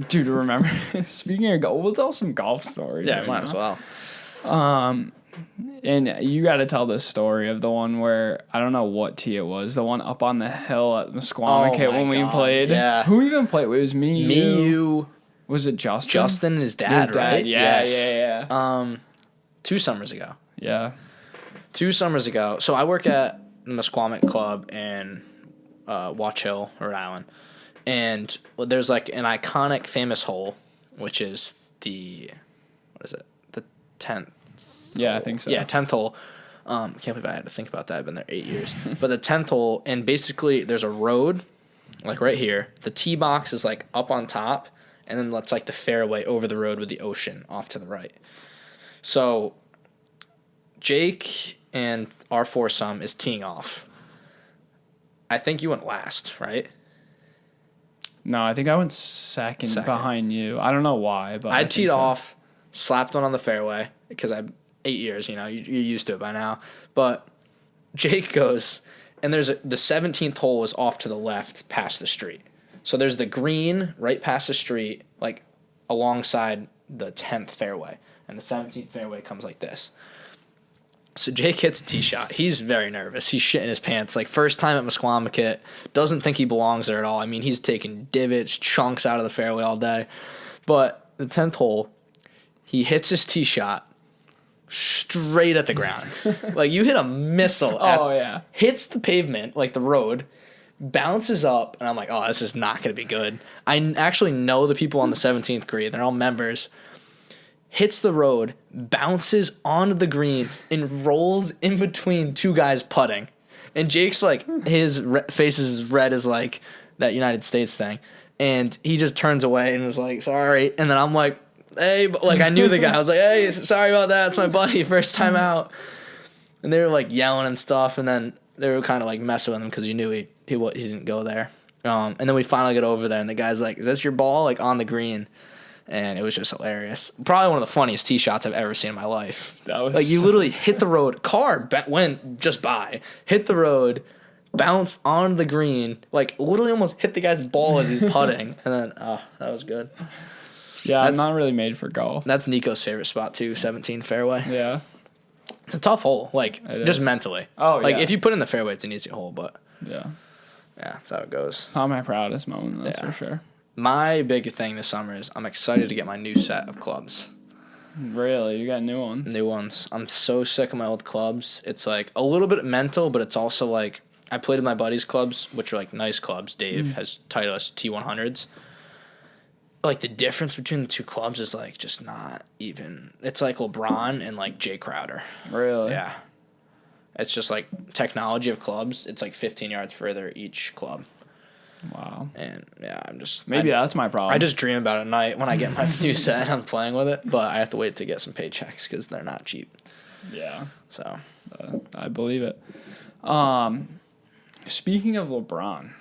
Dude, remember, speaking of golf, we'll tell some golf stories. Yeah, right might now. as well. And you got to tell the story of the one where, I don't know what tee it was, the one up on the hill at Musquamaket Oh my when we God, played. yeah. Who even played? It was me, You, Was it Justin? Justin and his dad, right? Yeah, Yes. yeah. 2 summers ago. Yeah. 2 summers ago. So I work at the Musquamaket Club in Watch Hill, Rhode Island. And there's like an iconic famous hole, which is the 10th. Yeah, I think so. Yeah, 10th hole. Can't believe I had to think about that. I've been there 8 years. But the 10th hole, and basically there's a road, like right here. The tee box is like up on top, and then that's like the fairway over the road with the ocean off to the right. So Jake and our foursome is teeing off. I think you went last, right? No, I think I went second behind you. I don't know why, but I teed off, slapped one on the fairway because I'm 8 years, you're used to it by now. But Jake goes, and the 17th hole is off to the left past the street. So there's the green right past the street, like alongside the 10th fairway. And the 17th fairway comes like this. So Jake hits a tee shot. He's very nervous. He's shitting his pants. Like, first time at Musquamaket. Doesn't think he belongs there at all. I mean, he's taking divots, chunks out of the fairway all day. But the 10th hole, he hits his tee shot straight at the ground. Like, you hit a missile. Hits the pavement, like the road, bounces up, and I'm like, oh, this is not going to be good. I actually know the people on the 17th green. They're all members. Hits the road, bounces onto the green, and rolls in between 2 guys putting. And Jake's like, his face is red as like that United States thing. And he just turns away and was like, sorry. And then I'm like, hey, but like I knew the guy. I was like, hey, sorry about that. It's my buddy, first time out. And they were like yelling and stuff. And then they were kind of like messing with him because you knew he didn't go there. And then we finally get over there, and the guy's like, is this your ball? Like on the green. And it was just hilarious. Probably one of the funniest tee shots I've ever seen in my life. That was like you literally hit the road. Car went just by, hit the road, bounced on the green, like literally almost hit the guy's ball as he's putting, and then that was good. Yeah, I'm not really made for golf. That's Nico's favorite spot too, 17 fairway. Yeah, it's a tough hole, like just mentally. Oh, like if you put in the fairway, it's an easy hole, but yeah, that's how it goes. Not my proudest moment, that's for sure. My big thing this summer is I'm excited to get my new set of clubs. Really? You got new ones? New ones. I'm so sick of my old clubs. It's like a little bit mental, but it's also like I played with my buddies' clubs, which are like nice clubs. Dave has Titleist T100s. Like the difference between the 2 clubs is like just not even. It's like LeBron and like Jay Crowder. Really? Yeah. It's just like technology of clubs. It's like 15 yards further each club. Wow. And yeah, maybe that's my problem. I just dream about it at night when I get my new set and I'm playing with it, but I have to wait to get some paychecks because they're not cheap. Yeah. So I believe it. Speaking of LeBron,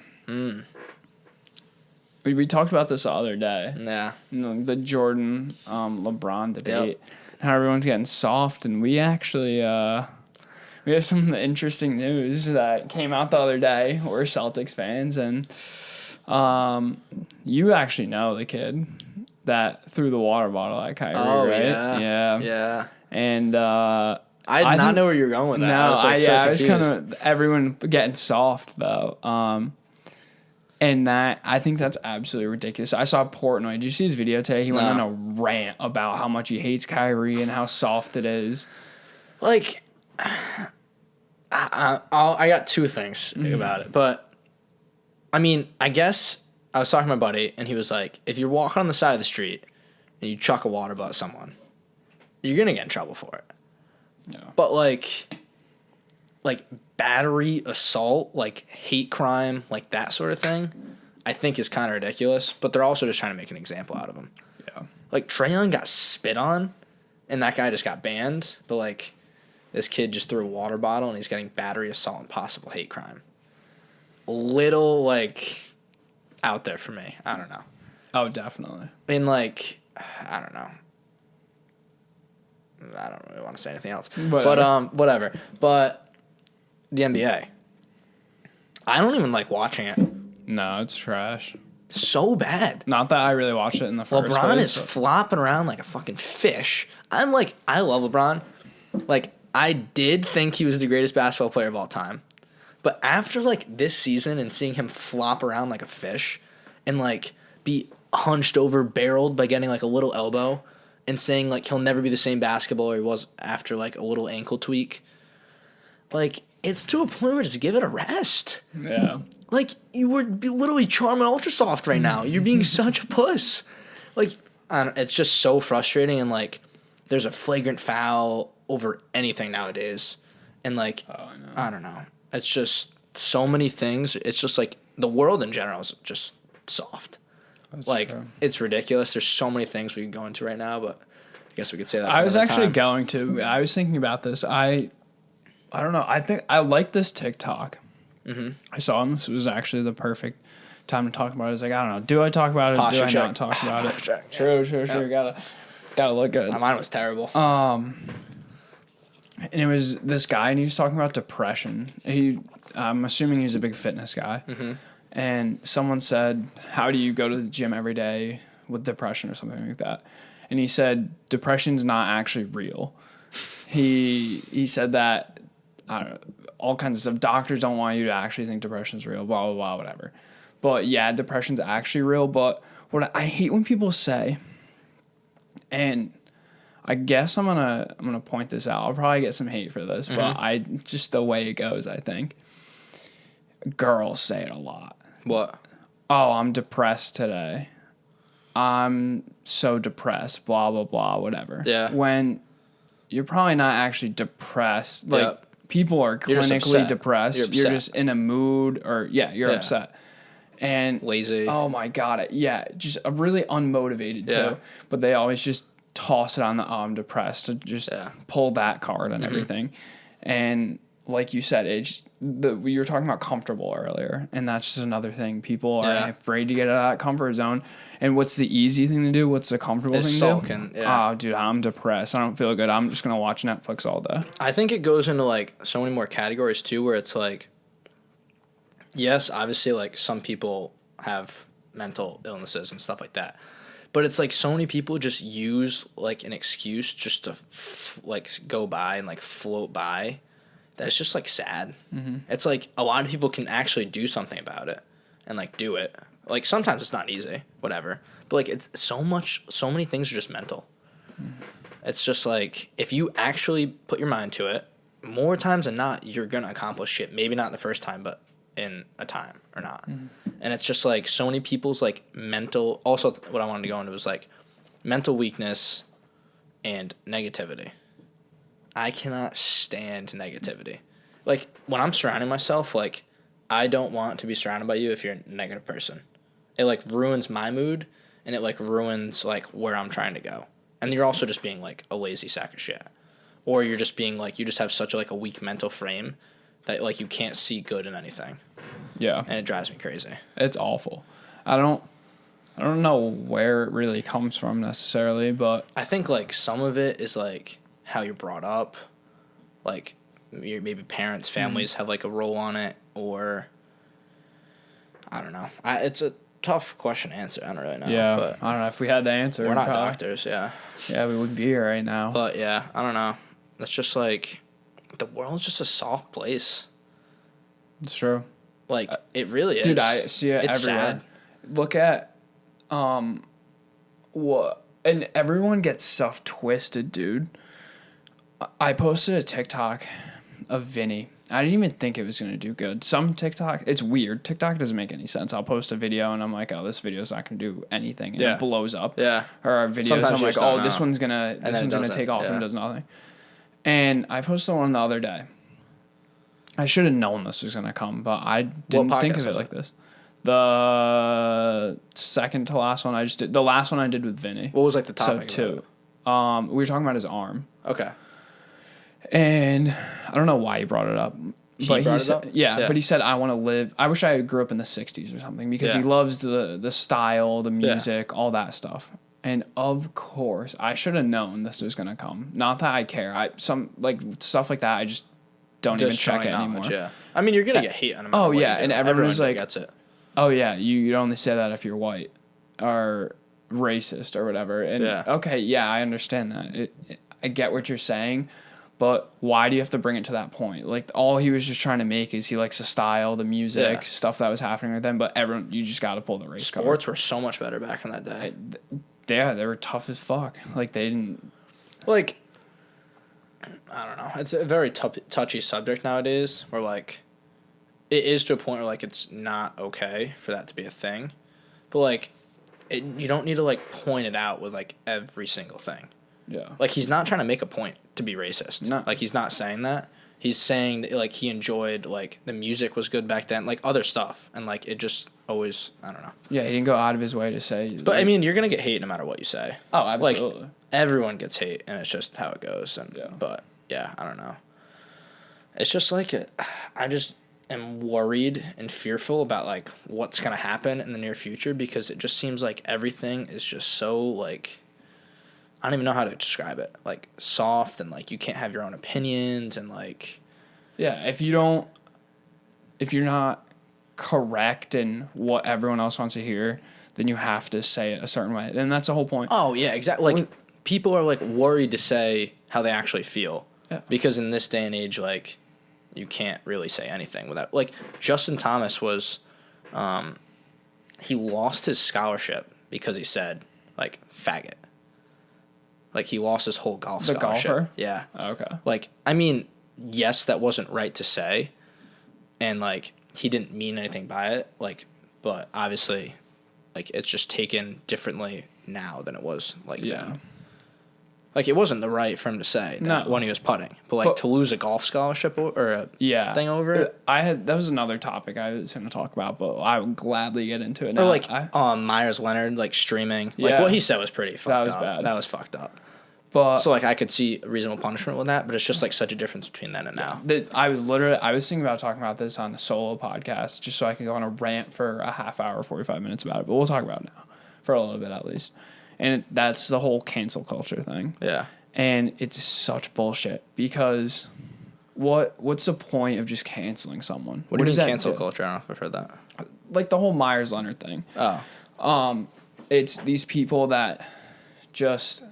we talked about this the other day. Yeah. The Jordan LeBron debate. And how everyone's getting soft, and we actually we have some interesting news that came out the other day. We're Celtics fans, and you actually know the kid that threw the water bottle at Kyrie, right? Yeah. And I did not know where you were going with that. No, I was kind of everyone getting soft though. And that I think that's absolutely ridiculous. I saw Portnoy. Did you see his video today? He went on a rant about how much he hates Kyrie and how soft it is. Like, I got two things about it, but I mean, I guess I was talking to my buddy, and he was like, if you're walking on the side of the street and you chuck a water bottle at someone, you're gonna get in trouble for it. Yeah. But like battery, assault, like hate crime, like that sort of thing, I think is kind of ridiculous. But they're also just trying to make an example out of him. Yeah. Like Trae Young got spit on, and that guy just got banned. But like this kid just threw a water bottle, and he's getting battery, assault, and possible hate crime. A little like out there for me. I don't know. Oh, definitely. I mean, like, I don't know. I don't really want to say anything else. But whatever. But the NBA. I don't even like watching it. No, it's trash. So bad. Not that I really watched it in the first LeBron place. is flopping around like a fucking fish. I love LeBron. Like, I did think he was the greatest basketball player of all time. But after, like, this season and seeing him flop around like a fish and, like, be hunched over, barreled by getting, like, a little elbow and saying, like, he'll never be the same basketballer he was after, like, a little ankle tweak, like, it's to a point where just give it a rest. Yeah. Like, you were literally Charmin Ultra Soft right now. You're being such a puss. Like, it's just so frustrating, and, like, there's a flagrant foul over anything nowadays. And, like, I don't know. It's just so many things. It's just, like, the world in general is just soft. That's like, true. It's ridiculous. There's so many things we could go into right now, but I guess we could say that for I was actually time. going to. I was thinking about this. I don't know. I think I like this TikTok. Mm-hmm. I saw him. This was actually the perfect time to talk about it. I was like, I don't know. Do I talk about it? Posture do I not talk about it? Check. True. Gotta look good. Mine was terrible. And it was this guy, and he was talking about depression. I'm assuming he's a big fitness guy. Mm-hmm. And someone said, how do you go to the gym every day with depression or something like that? And he said, depression's not actually real. He said that, I don't know, all kinds of stuff. Doctors don't want you to actually think depression's real, blah, blah, blah, whatever. But yeah, depression's actually real. But what I hate when people say, and I guess I'm gonna point this out. I'll probably get some hate for this, but just the way it goes, I think. Girls say it a lot. What? Oh, I'm depressed today. I'm so depressed, blah, blah, blah, whatever. Yeah. When you're probably not actually depressed. Like, people are clinically depressed. You're just in a mood, or, you're upset. And lazy. Oh, my God. Just really unmotivated, too. But they always just toss it on the I'm depressed to just pull that card and everything. And like you said, you were talking about comfortable earlier, and that's just another thing. People are afraid to get out of that comfort zone. And what's the easy thing to do? What's the comfortable thing to do? Oh, dude, I'm depressed. I don't feel good. I'm just going to watch Netflix all day. I think it goes into, like, so many more categories, too, where it's, like, yes, obviously, like, some people have mental illnesses and stuff like that. But it's, like, so many people just use, like, an excuse just to, go by and, like, float by. That it's just, like, sad. Mm-hmm. It's, like, a lot of people can actually do something about it and, like, do it. Like, sometimes it's not easy, whatever. But, like, it's so many things are just mental. Mm-hmm. It's just, like, if you actually put your mind to it, more times than not, you're going to accomplish shit. Maybe not the first time, but in a time or not. Mm-hmm. And it's just, like, so many people's, like, mental... Also, what I wanted to go into was, like, mental weakness and negativity. I cannot stand negativity. Like, when I'm surrounding myself, like, I don't want to be surrounded by you if you're a negative person. It, like, ruins my mood, and it, like, ruins, like, where I'm trying to go. And you're also just being, like, a lazy sack of shit. Or you're just being, like, you just have such, like, a weak mental frame that, like, you can't see good in anything. Yeah. And it drives me crazy. It's awful. I don't know where it really comes from necessarily, but... I think, like, some of it is, like... how you're brought up, like maybe parents, families have like a role on it, or I don't know. It's a tough question to answer. I don't really know. Yeah, but I don't know if we had the answer. We're not doctors. Yeah. Yeah, we would be here right now. But yeah, I don't know. It's just like the world's just a soft place. It's true. Like it really is. Dude, I see it it's everywhere. Sad. Look at what, and everyone gets stuff twisted, dude. I posted a TikTok of Vinny. I didn't even think it was going to do good. Some TikTok, it's weird. TikTok doesn't make any sense. I'll post a video and I'm like, oh, this video's not going to do anything. And it blows up. Yeah. Or our videos, Sometimes I'm you like, just don't oh, this know. one's going to take off and does nothing. And I posted one the other day. I should have known this was going to come, but I didn't think of it like this. The second to last one I just did. The last one I did with Vinny. What was like the topic? So 2. We were talking about his arm. Okay. And I don't know why he brought it up. But he said, yeah, but he said, I want to live. I wish I grew up in the 60s or something because he loves the style, the music, all that stuff. And of course, I should have known this was going to come. Not that I care. Some like stuff like that, I just don't even check it anymore. Yeah. I mean, you're going to get hate on it. Oh, yeah. And everyone was like, gets it. Oh, yeah, you only say that if you're white or racist or whatever. And okay, yeah, I understand that. I get what you're saying. But why do you have to bring it to that point? Like, all he was just trying to make is he likes the style, the music, stuff that was happening with them. But everyone, you just got to pull the race card. Sports were so much better back in that day. They were tough as fuck. Like, they didn't... Like, I don't know. It's a very touchy subject nowadays where, like, it is to a point where, like, it's not okay for that to be a thing. But, like, you don't need to, like, point it out with, like, every single thing. Yeah. Like, he's not trying to make a point to be racist. No. Like, he's not saying that. He's saying that, like, he enjoyed, like, the music was good back then, like, other stuff. And, like, it just always, I don't know. Yeah, he didn't go out of his way to say... But, I mean, you're going to get hate no matter what you say. Oh, absolutely. Like, everyone gets hate, and it's just how it goes. And But, yeah, I don't know. It's just, like, I just am worried and fearful about, like, what's going to happen in the near future because it just seems like everything is just so, like... I don't even know how to describe it. Like, soft and, like, you can't have your own opinions and, like... Yeah, if you're not correct in what everyone else wants to hear, then you have to say it a certain way. And that's the whole point. Oh, yeah, exactly. Like, people are, like, worried to say how they actually feel. Yeah. Because in this day and age, like, you can't really say anything without... Like, Justin Thomas was... he lost his scholarship because he said, like, faggot. Like, he lost his whole golf scholarship. The golfer? Yeah. Oh, okay. Like, I mean, yes, that wasn't right to say. And, like, he didn't mean anything by it. Like, but obviously, like, it's just taken differently now than it was, like, then. Like, it wasn't the right for him to say that when he was putting. But, like, to lose a golf scholarship or a thing over it. That was another topic I was going to talk about, but I would gladly get into it now. Or, like, Myers Leonard, like, streaming. Like, what he said was pretty fucked up. That was bad. That was fucked up. But so, like, I could see reasonable punishment with that, but it's just, like, such a difference between then and now. I was thinking about talking about this on the solo podcast just so I could go on a rant for a half hour, 45 minutes about it. But we'll talk about it now for a little bit at least. And that's the whole cancel culture thing. Yeah. And it's such bullshit because what's the point of just canceling someone? What do you mean cancel culture? I don't know if I've heard that. Like the whole Myers Leonard thing. Oh. It's these people that just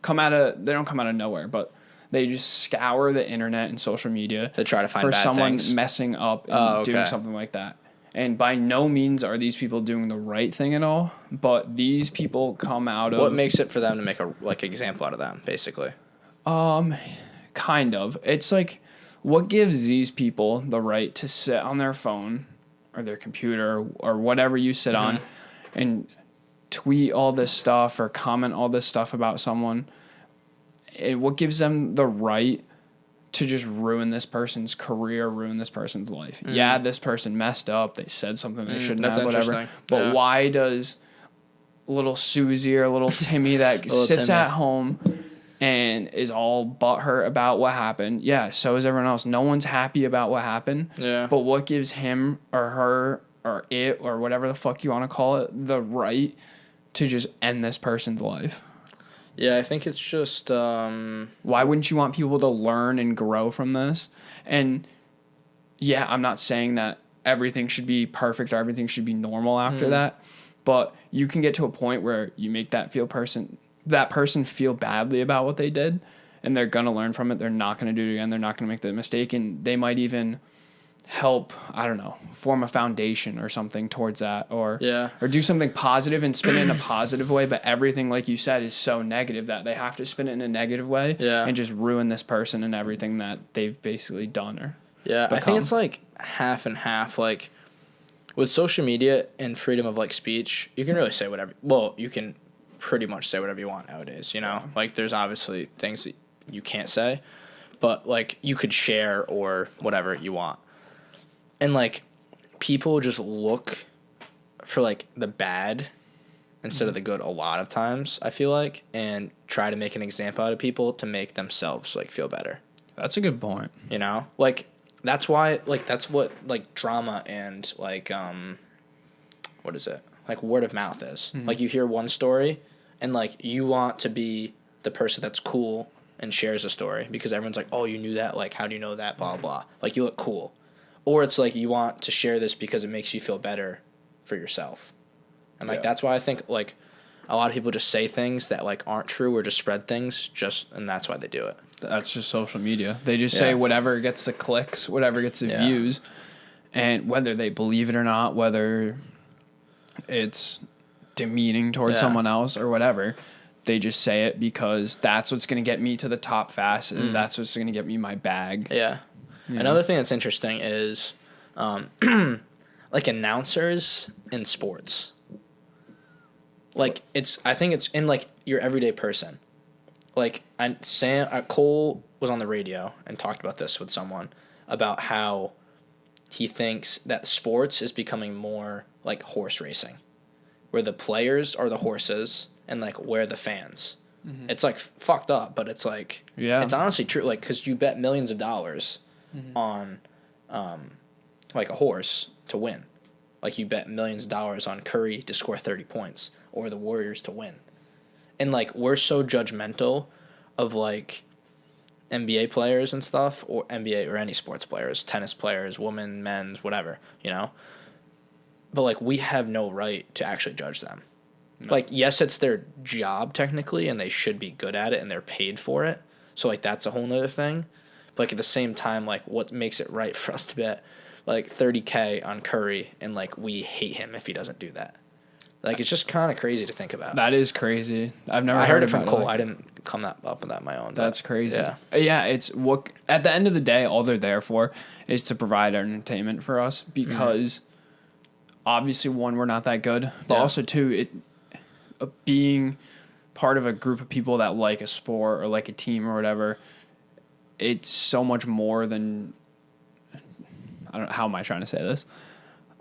they don't come out of nowhere, but they just scour the internet and social media to try to find for bad someone things. Messing up and doing something like that. And by no means are these people doing the right thing at all, but these people come out of... What makes it for them to make a, like, example out of them, basically? Kind of. It's like, what gives these people the right to sit on their phone or their computer or whatever you sit on and tweet all this stuff or comment all this stuff about someone? And what gives them the right to just ruin this person's career, ruin this person's life? Yeah, this person messed up. They said something they shouldn't have, whatever. But why does little Susie or little Timmy that sits at home and is all butthurt about what happened? Yeah, so is everyone else. No one's happy about what happened. Yeah. But what gives him or her or it or whatever the fuck you want to call it the right to just end this person's life? Yeah, I think it's just... Why wouldn't you want people to learn and grow from this? And, yeah, I'm not saying that everything should be perfect or everything should be normal after that, but you can get to a point where you make that person feel badly about what they did, and they're going to learn from it. They're not going to do it again. They're not going to make the mistake, and they might even help, I don't know, form a foundation or something towards that, or Yeah. or do something positive and spin it in a positive way, but everything, like you said, is so negative that they have to spin it in a negative way Yeah. and just ruin this person and everything that they've basically done or Yeah, I become. think it's like half and half. Like with social media and freedom of like speech, you can really say whatever. Well, you can pretty much say whatever you want nowadays. You know, like there's obviously things that you can't say, but like you could share or whatever you want. And like people just look for like the bad instead of the good a lot of times, I feel like, and try to make an example out of people to make themselves like feel better. That's a good point. You know? Like that's why like that's what like drama and like what is it? Like word of mouth is. Like you hear one story and like you want to be the person that's cool and shares a story because everyone's like, "Oh, you knew that? Like how do you know that? Blah blah." Like you look cool. Or it's like you want to share this because it makes you feel better for yourself. And like that's why I think like a lot of people just say things that like aren't true or just spread things and that's why they do it. That's just social media. They just say whatever gets the clicks, whatever gets the views, and whether they believe it or not, whether it's demeaning towards someone else or whatever, they just say it because that's what's going to get me to the top fast and that's what's going to get me my bag. Yeah. Another thing that's interesting is like announcers in sports. Like I think it's in like your everyday person. Like Cole was on the radio and talked about this with someone about how he thinks that sports is becoming more like horse racing, where the players are the horses and like we're the fans. Mm-hmm. It's like fucked up, but it's like it's honestly true. Like because you bet millions of dollars on like a horse to win. Like you bet millions of dollars on Curry to score 30 points or the Warriors to win. And like we're so judgmental of like NBA players and stuff, or NBA or any sports players, tennis players, women, men's, whatever, you know? But like we have no right to actually judge them. No. Like yes, it's their job technically and they should be good at it and they're paid for it. So like that's a whole nother thing. But like at the same time, like what makes it right for us to bet like $30K on Curry and like we hate him if he doesn't do that? Like it's just kind of crazy to think about. That is crazy. I've never heard heard it from Cole. Like, I didn't come up with that on my own. That's crazy. Yeah, it's what at the end of the day, all they're there for is to provide entertainment for us because obviously one, we're not that good, but also two, being part of a group of people that like a sport or like a team or whatever, it's so much more than I don't know, how am I trying to say this?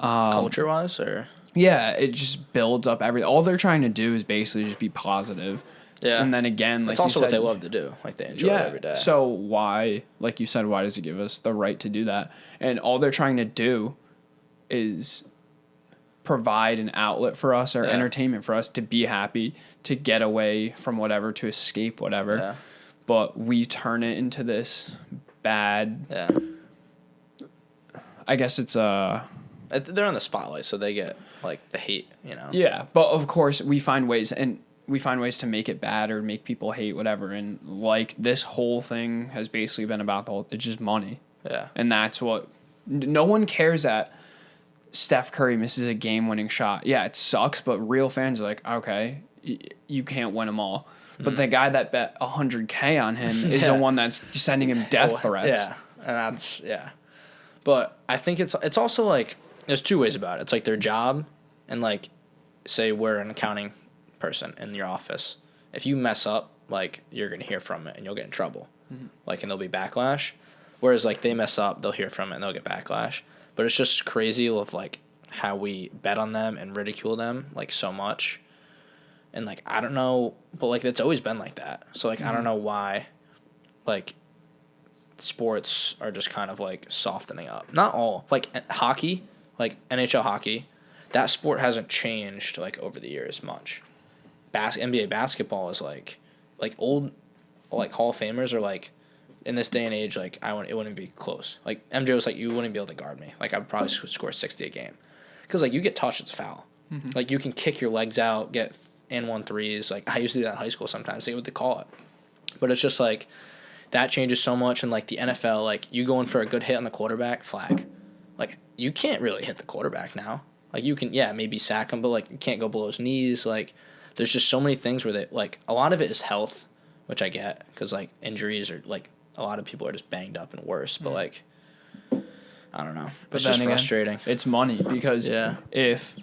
Culture wise or yeah, it just builds up everything. All they're trying to do is basically just be positive. Yeah. And then again, like it's also you said, what they love to do. Like they enjoy it every day. So why, like you said, why does it give us the right to do that? And all they're trying to do is provide an outlet for us or entertainment for us to be happy, to get away from whatever, to escape whatever. Yeah. But we turn it into this bad. Yeah. I guess it's they're on the spotlight, so they get like the hate, you know. Yeah, but of course we find ways to make it bad or make people hate whatever. And like this whole thing has basically been about it's just money. Yeah. And that's what no one cares that Steph Curry misses a game-winning shot. Yeah, it sucks, but real fans are like, okay, you can't win them all. But the guy that bet $100K on him is the one that's sending him death threats. Yeah, and that's But I think it's also like there's two ways about it. It's like their job, and like say we're an accounting person in your office. If you mess up, like you're gonna hear from it and you'll get in trouble. Mm-hmm. Like and there'll be backlash. Whereas like they mess up, they'll hear from it and they'll get backlash. But it's just crazy of like how we bet on them and ridicule them like so much. And like I don't know, but like it's always been like that. So like I don't know why like sports are just kind of like softening up. Not all. Like hockey, like NHL hockey, that sport hasn't changed like over the years much. NBA basketball is like old like Hall of Famers are like in this day and age like it wouldn't be close. Like MJ was like you wouldn't be able to guard me. Like I would probably score 60 a game. Cuz like you get touched, it's a foul. Mm-hmm. Like you can kick your legs out, get and 1-3s. Like I used to do that in high school sometimes. They would call it. But it's just like that changes so much. And like the NFL, like you going for a good hit on the quarterback, flag. like, you can't really hit the quarterback now. Like, you can, maybe sack him, but, like, you can't go below his knees. Like, there's just so many things where like, a lot of it is health, which I get, because, like, injuries are, like, a lot of people are just banged up and worse. But, like, I don't know. It's just frustrating. It's money, because if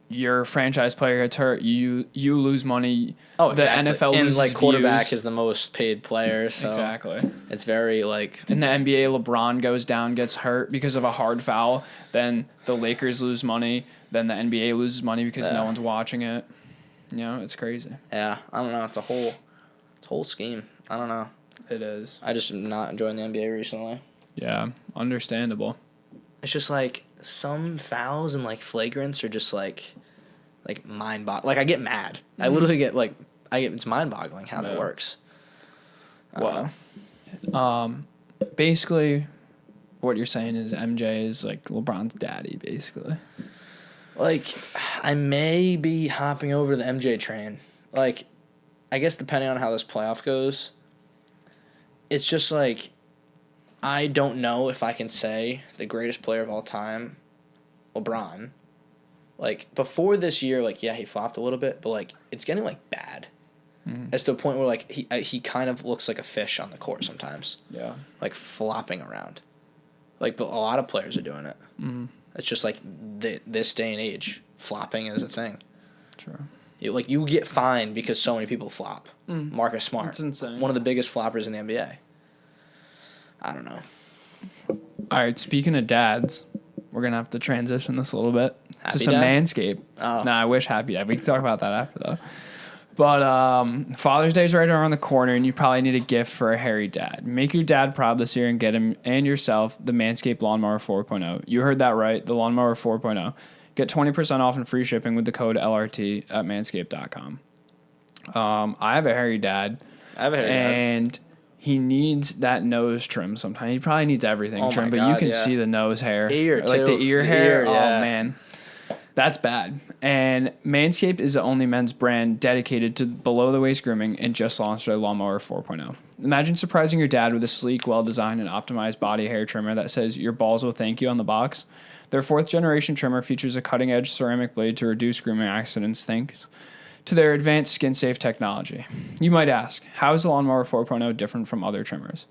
your franchise player gets hurt, you lose money. Oh, exactly. The NFL loses like, quarterback views. is the most paid player. So Exactly. It's very, like... In the NBA, LeBron goes down, gets hurt because of a hard foul. Then the Lakers lose money. Then the NBA loses money because no one's watching it. You know, it's crazy. Yeah, I don't know. It's a whole scheme. I don't know. It is. I just am not enjoying the NBA recently. Yeah, understandable. It's just, like, some fouls and, like, flagrants are just, like mind-boggling. Like, I get mad. I literally get, like, it's mind-boggling how that works. Well, basically, what you're saying is MJ is, like, LeBron's daddy, basically. Like, I may be hopping over the MJ train. Like, I guess depending on how this playoff goes, it's just, like, I don't know if I can say the greatest player of all time, LeBron. Like, before this year, like, he flopped a little bit, but, like, it's getting, like, bad. It's to a point where, like, he kind of looks like a fish on the court sometimes. Yeah. Like, flopping around. Like, but a lot of players are doing it. It's just, like, this day and age, flopping is a thing. True. You get fined because so many people flop. Marcus Smart. That's insane. One of the biggest floppers in the NBA. I don't know. All right, speaking of dads, we're going to have to transition this a little bit to some Dad? Manscaped. Oh. I wish Happy Dad. We can talk about that after, though. But Father's Day is right around the corner, and you probably need a gift for a hairy dad. Make your dad proud this year and get him and yourself the Manscaped Lawnmower 4.0. You heard that right, the Lawnmower 4.0. Get 20% off and free shipping with the code LRT at manscaped.com. I have a hairy dad. And he needs that nose trim sometimes. He probably needs everything trim, but you can see the nose hair. Like the ear hair. Oh, man. That's bad. And Manscaped is the only men's brand dedicated to below-the-waist grooming and just launched their Lawnmower 4.0. Imagine surprising your dad with a sleek, well-designed, and optimized body hair trimmer that says, "Your balls will thank you" on the box. Their fourth-generation trimmer features a cutting-edge ceramic blade to reduce grooming accidents thanks to their advanced skin-safe technology. You might ask, how is the Lawnmower 4.0 different from other trimmers?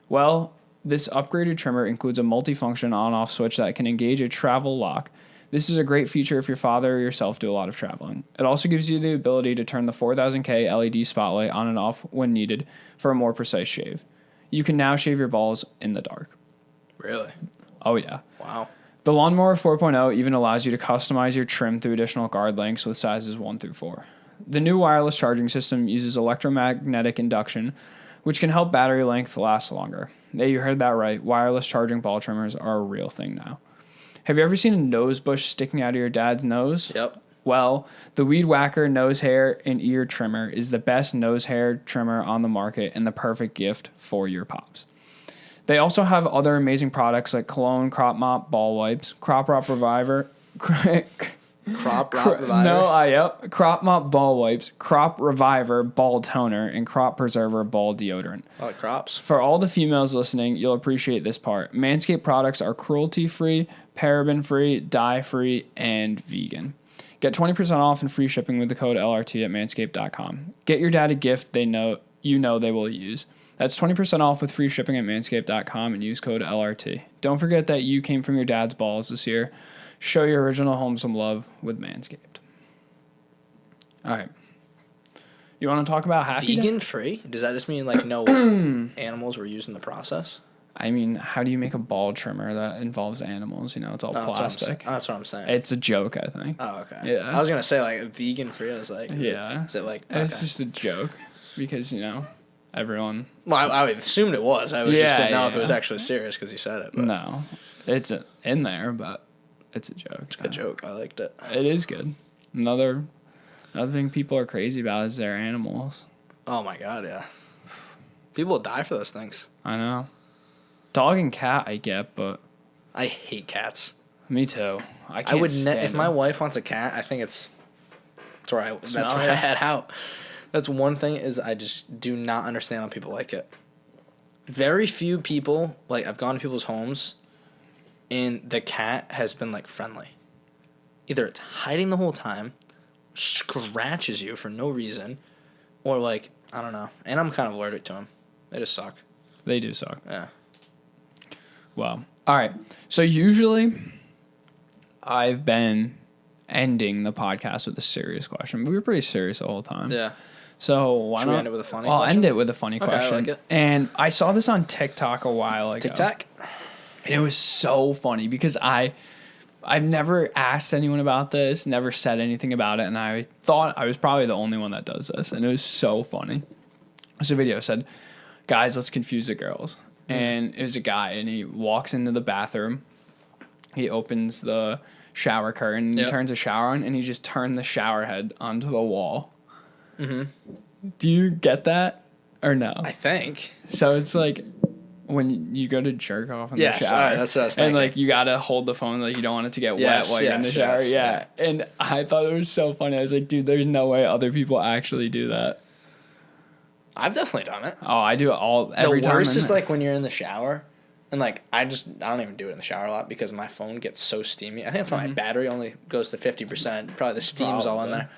Well, this upgraded trimmer includes a multifunction on-off switch that can engage a travel lock. This is a great feature if your father or yourself do a lot of traveling. It also gives you the ability to turn the 4000K LED spotlight on and off when needed for a more precise shave. You can now shave your balls in the dark. Really? Oh, yeah. Wow. The Lawnmower 4.0 even allows you to customize your trim through additional guard lengths with sizes 1 through 4. The new wireless charging system uses electromagnetic induction, which can help battery length last longer. Yeah, you heard that right. Wireless charging ball trimmers are a real thing now. Have you ever seen a nose bush sticking out of your dad's nose? Yep. Well, the Weed Whacker nose hair and ear trimmer is the best nose hair trimmer on the market and the perfect gift for your pops. They also have other amazing products like Cologne Crop Mop Ball Wipes, Crop Mop Reviver, Crop Mop Ball Wipes, Crop Reviver Ball Toner, and Crop Preserver Ball Deodorant. A lot of crops. For all the females listening, you'll appreciate this part. Manscaped products are cruelty-free, paraben-free, dye-free, and vegan. Get 20% off and free shipping with the code LRT at manscaped.com. Get your dad a gift they know they will use. That's 20% off with free shipping at manscaped.com and use code LRT. Don't forget that you came from your dad's balls this year. Show your original home some love with Manscaped. All right. You want to talk about Happy Vegan free? Does that just mean like no animals were used in the process? I mean, how do you make a ball trimmer that involves animals? You know, it's all plastic. That's what I'm saying. It's a joke, I think. Oh, okay. Yeah. I was going to say like vegan free. I was like, yeah. Is it like, okay. It's just a joke because, you know, everyone. Well, I assumed it was. I just didn't know if it was actually serious because you said it. But. No. It's in there, but it's a joke. It's a good joke. I liked it. It is good. Another thing people are crazy about is their animals. Oh, my God, yeah. People will die for those things. I know. Dog and cat I get, but... I hate cats. Me too. I can't stand if my wife wants a cat, I think that's where I head out. That's one thing is I just do not understand how people like it. Very few people, like I've gone to people's homes and the cat has been like friendly. Either it's hiding the whole time, scratches you for no reason, or like, I don't know. And I'm kind of allergic to them. They just suck. They do suck. Yeah. Well, all right. So usually I've been ending the podcast with a serious question. We were pretty serious the whole time. Yeah. So why Should not we end it with a funny I'll question? end it with a funny Okay, question. I like it. And I saw this on TikTok a while ago. Tic-tac? And it was so funny because I've never asked anyone about this, never said anything about it, and I thought I was probably the only one that does this, and it was so funny. There's a video that said, guys, let's confuse the girls. And it was a guy, and he walks into the bathroom. He opens the shower curtain, he turns the shower on, and he just turned the shower head onto the wall. Mm-hmm. Do you get that or no? I think. So it's like when you go to jerk off in the shower. Right, that's what I was thinking. And like you gotta hold the phone, like you don't want it to get wet while you're in the shower. Yes. And I thought it was so funny. I was like, dude, there's no way other people actually do that. I've definitely done it. Oh, I do it every time. The worst is like when you're in the shower, and like I don't even do it in the shower a lot because my phone gets so steamy. I think it's why my battery only goes to 50%. Probably the steam's all in there.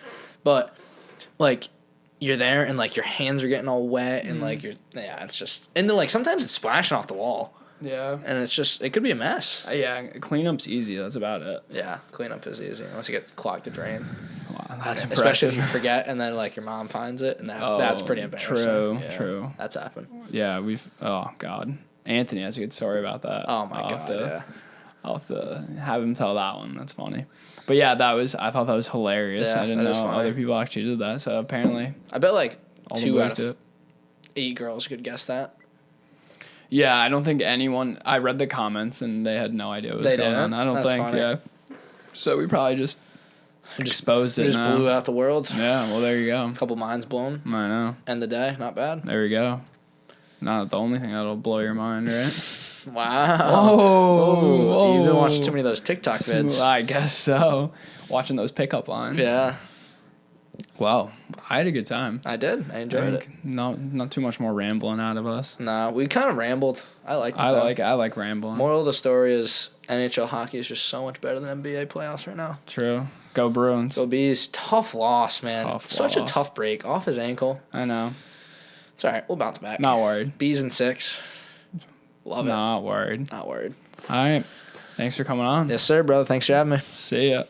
But like you're there and like your hands are getting all wet and like it's just, and then like sometimes it's splashing off the wall. Yeah. And it's just, it could be a mess. Yeah, cleanup's easy. That's about it. Yeah, cleanup is easy unless you get clogged the drain. Wow, that's impressive. Especially if you forget and then like your mom finds it, and that's pretty embarrassing. True. That's happened. Yeah, oh God. Anthony has a good story about that. Oh my God. I'll have to have him tell that one. That's funny. But yeah, I thought that was hilarious. Yeah, I didn't know other people actually did that. So apparently, I bet like all the 2 boys out do of it. 8 girls could guess that. Yeah, I don't think anyone. I read the comments and they had no idea what was going on. I don't That's think. funny. Yeah. So we probably just exposed it. Just now. blew out the world. Yeah. Well, there you go. Couple minds blown. I know. End the day. Not bad. There we go. Not the only thing that'll blow your mind, right? Wow. Oh, You've been watching too many of those TikTok vids. I guess so. Watching those pickup lines. Yeah. Well, I had a good time. I did. I enjoyed it. Not too much more rambling out of us. Nah, we kind of rambled. I liked it. I like rambling. Moral of the story is NHL hockey is just so much better than NBA playoffs right now. True. Go Bruins. Go Bees. Tough loss, man. Such a tough break. Off his ankle. I know. It's all right. We'll bounce back. Not worried. Bees in 6. Love it. Not worried. Not worried. All right. Thanks for coming on. Yes, sir, brother. Thanks for having me. See ya.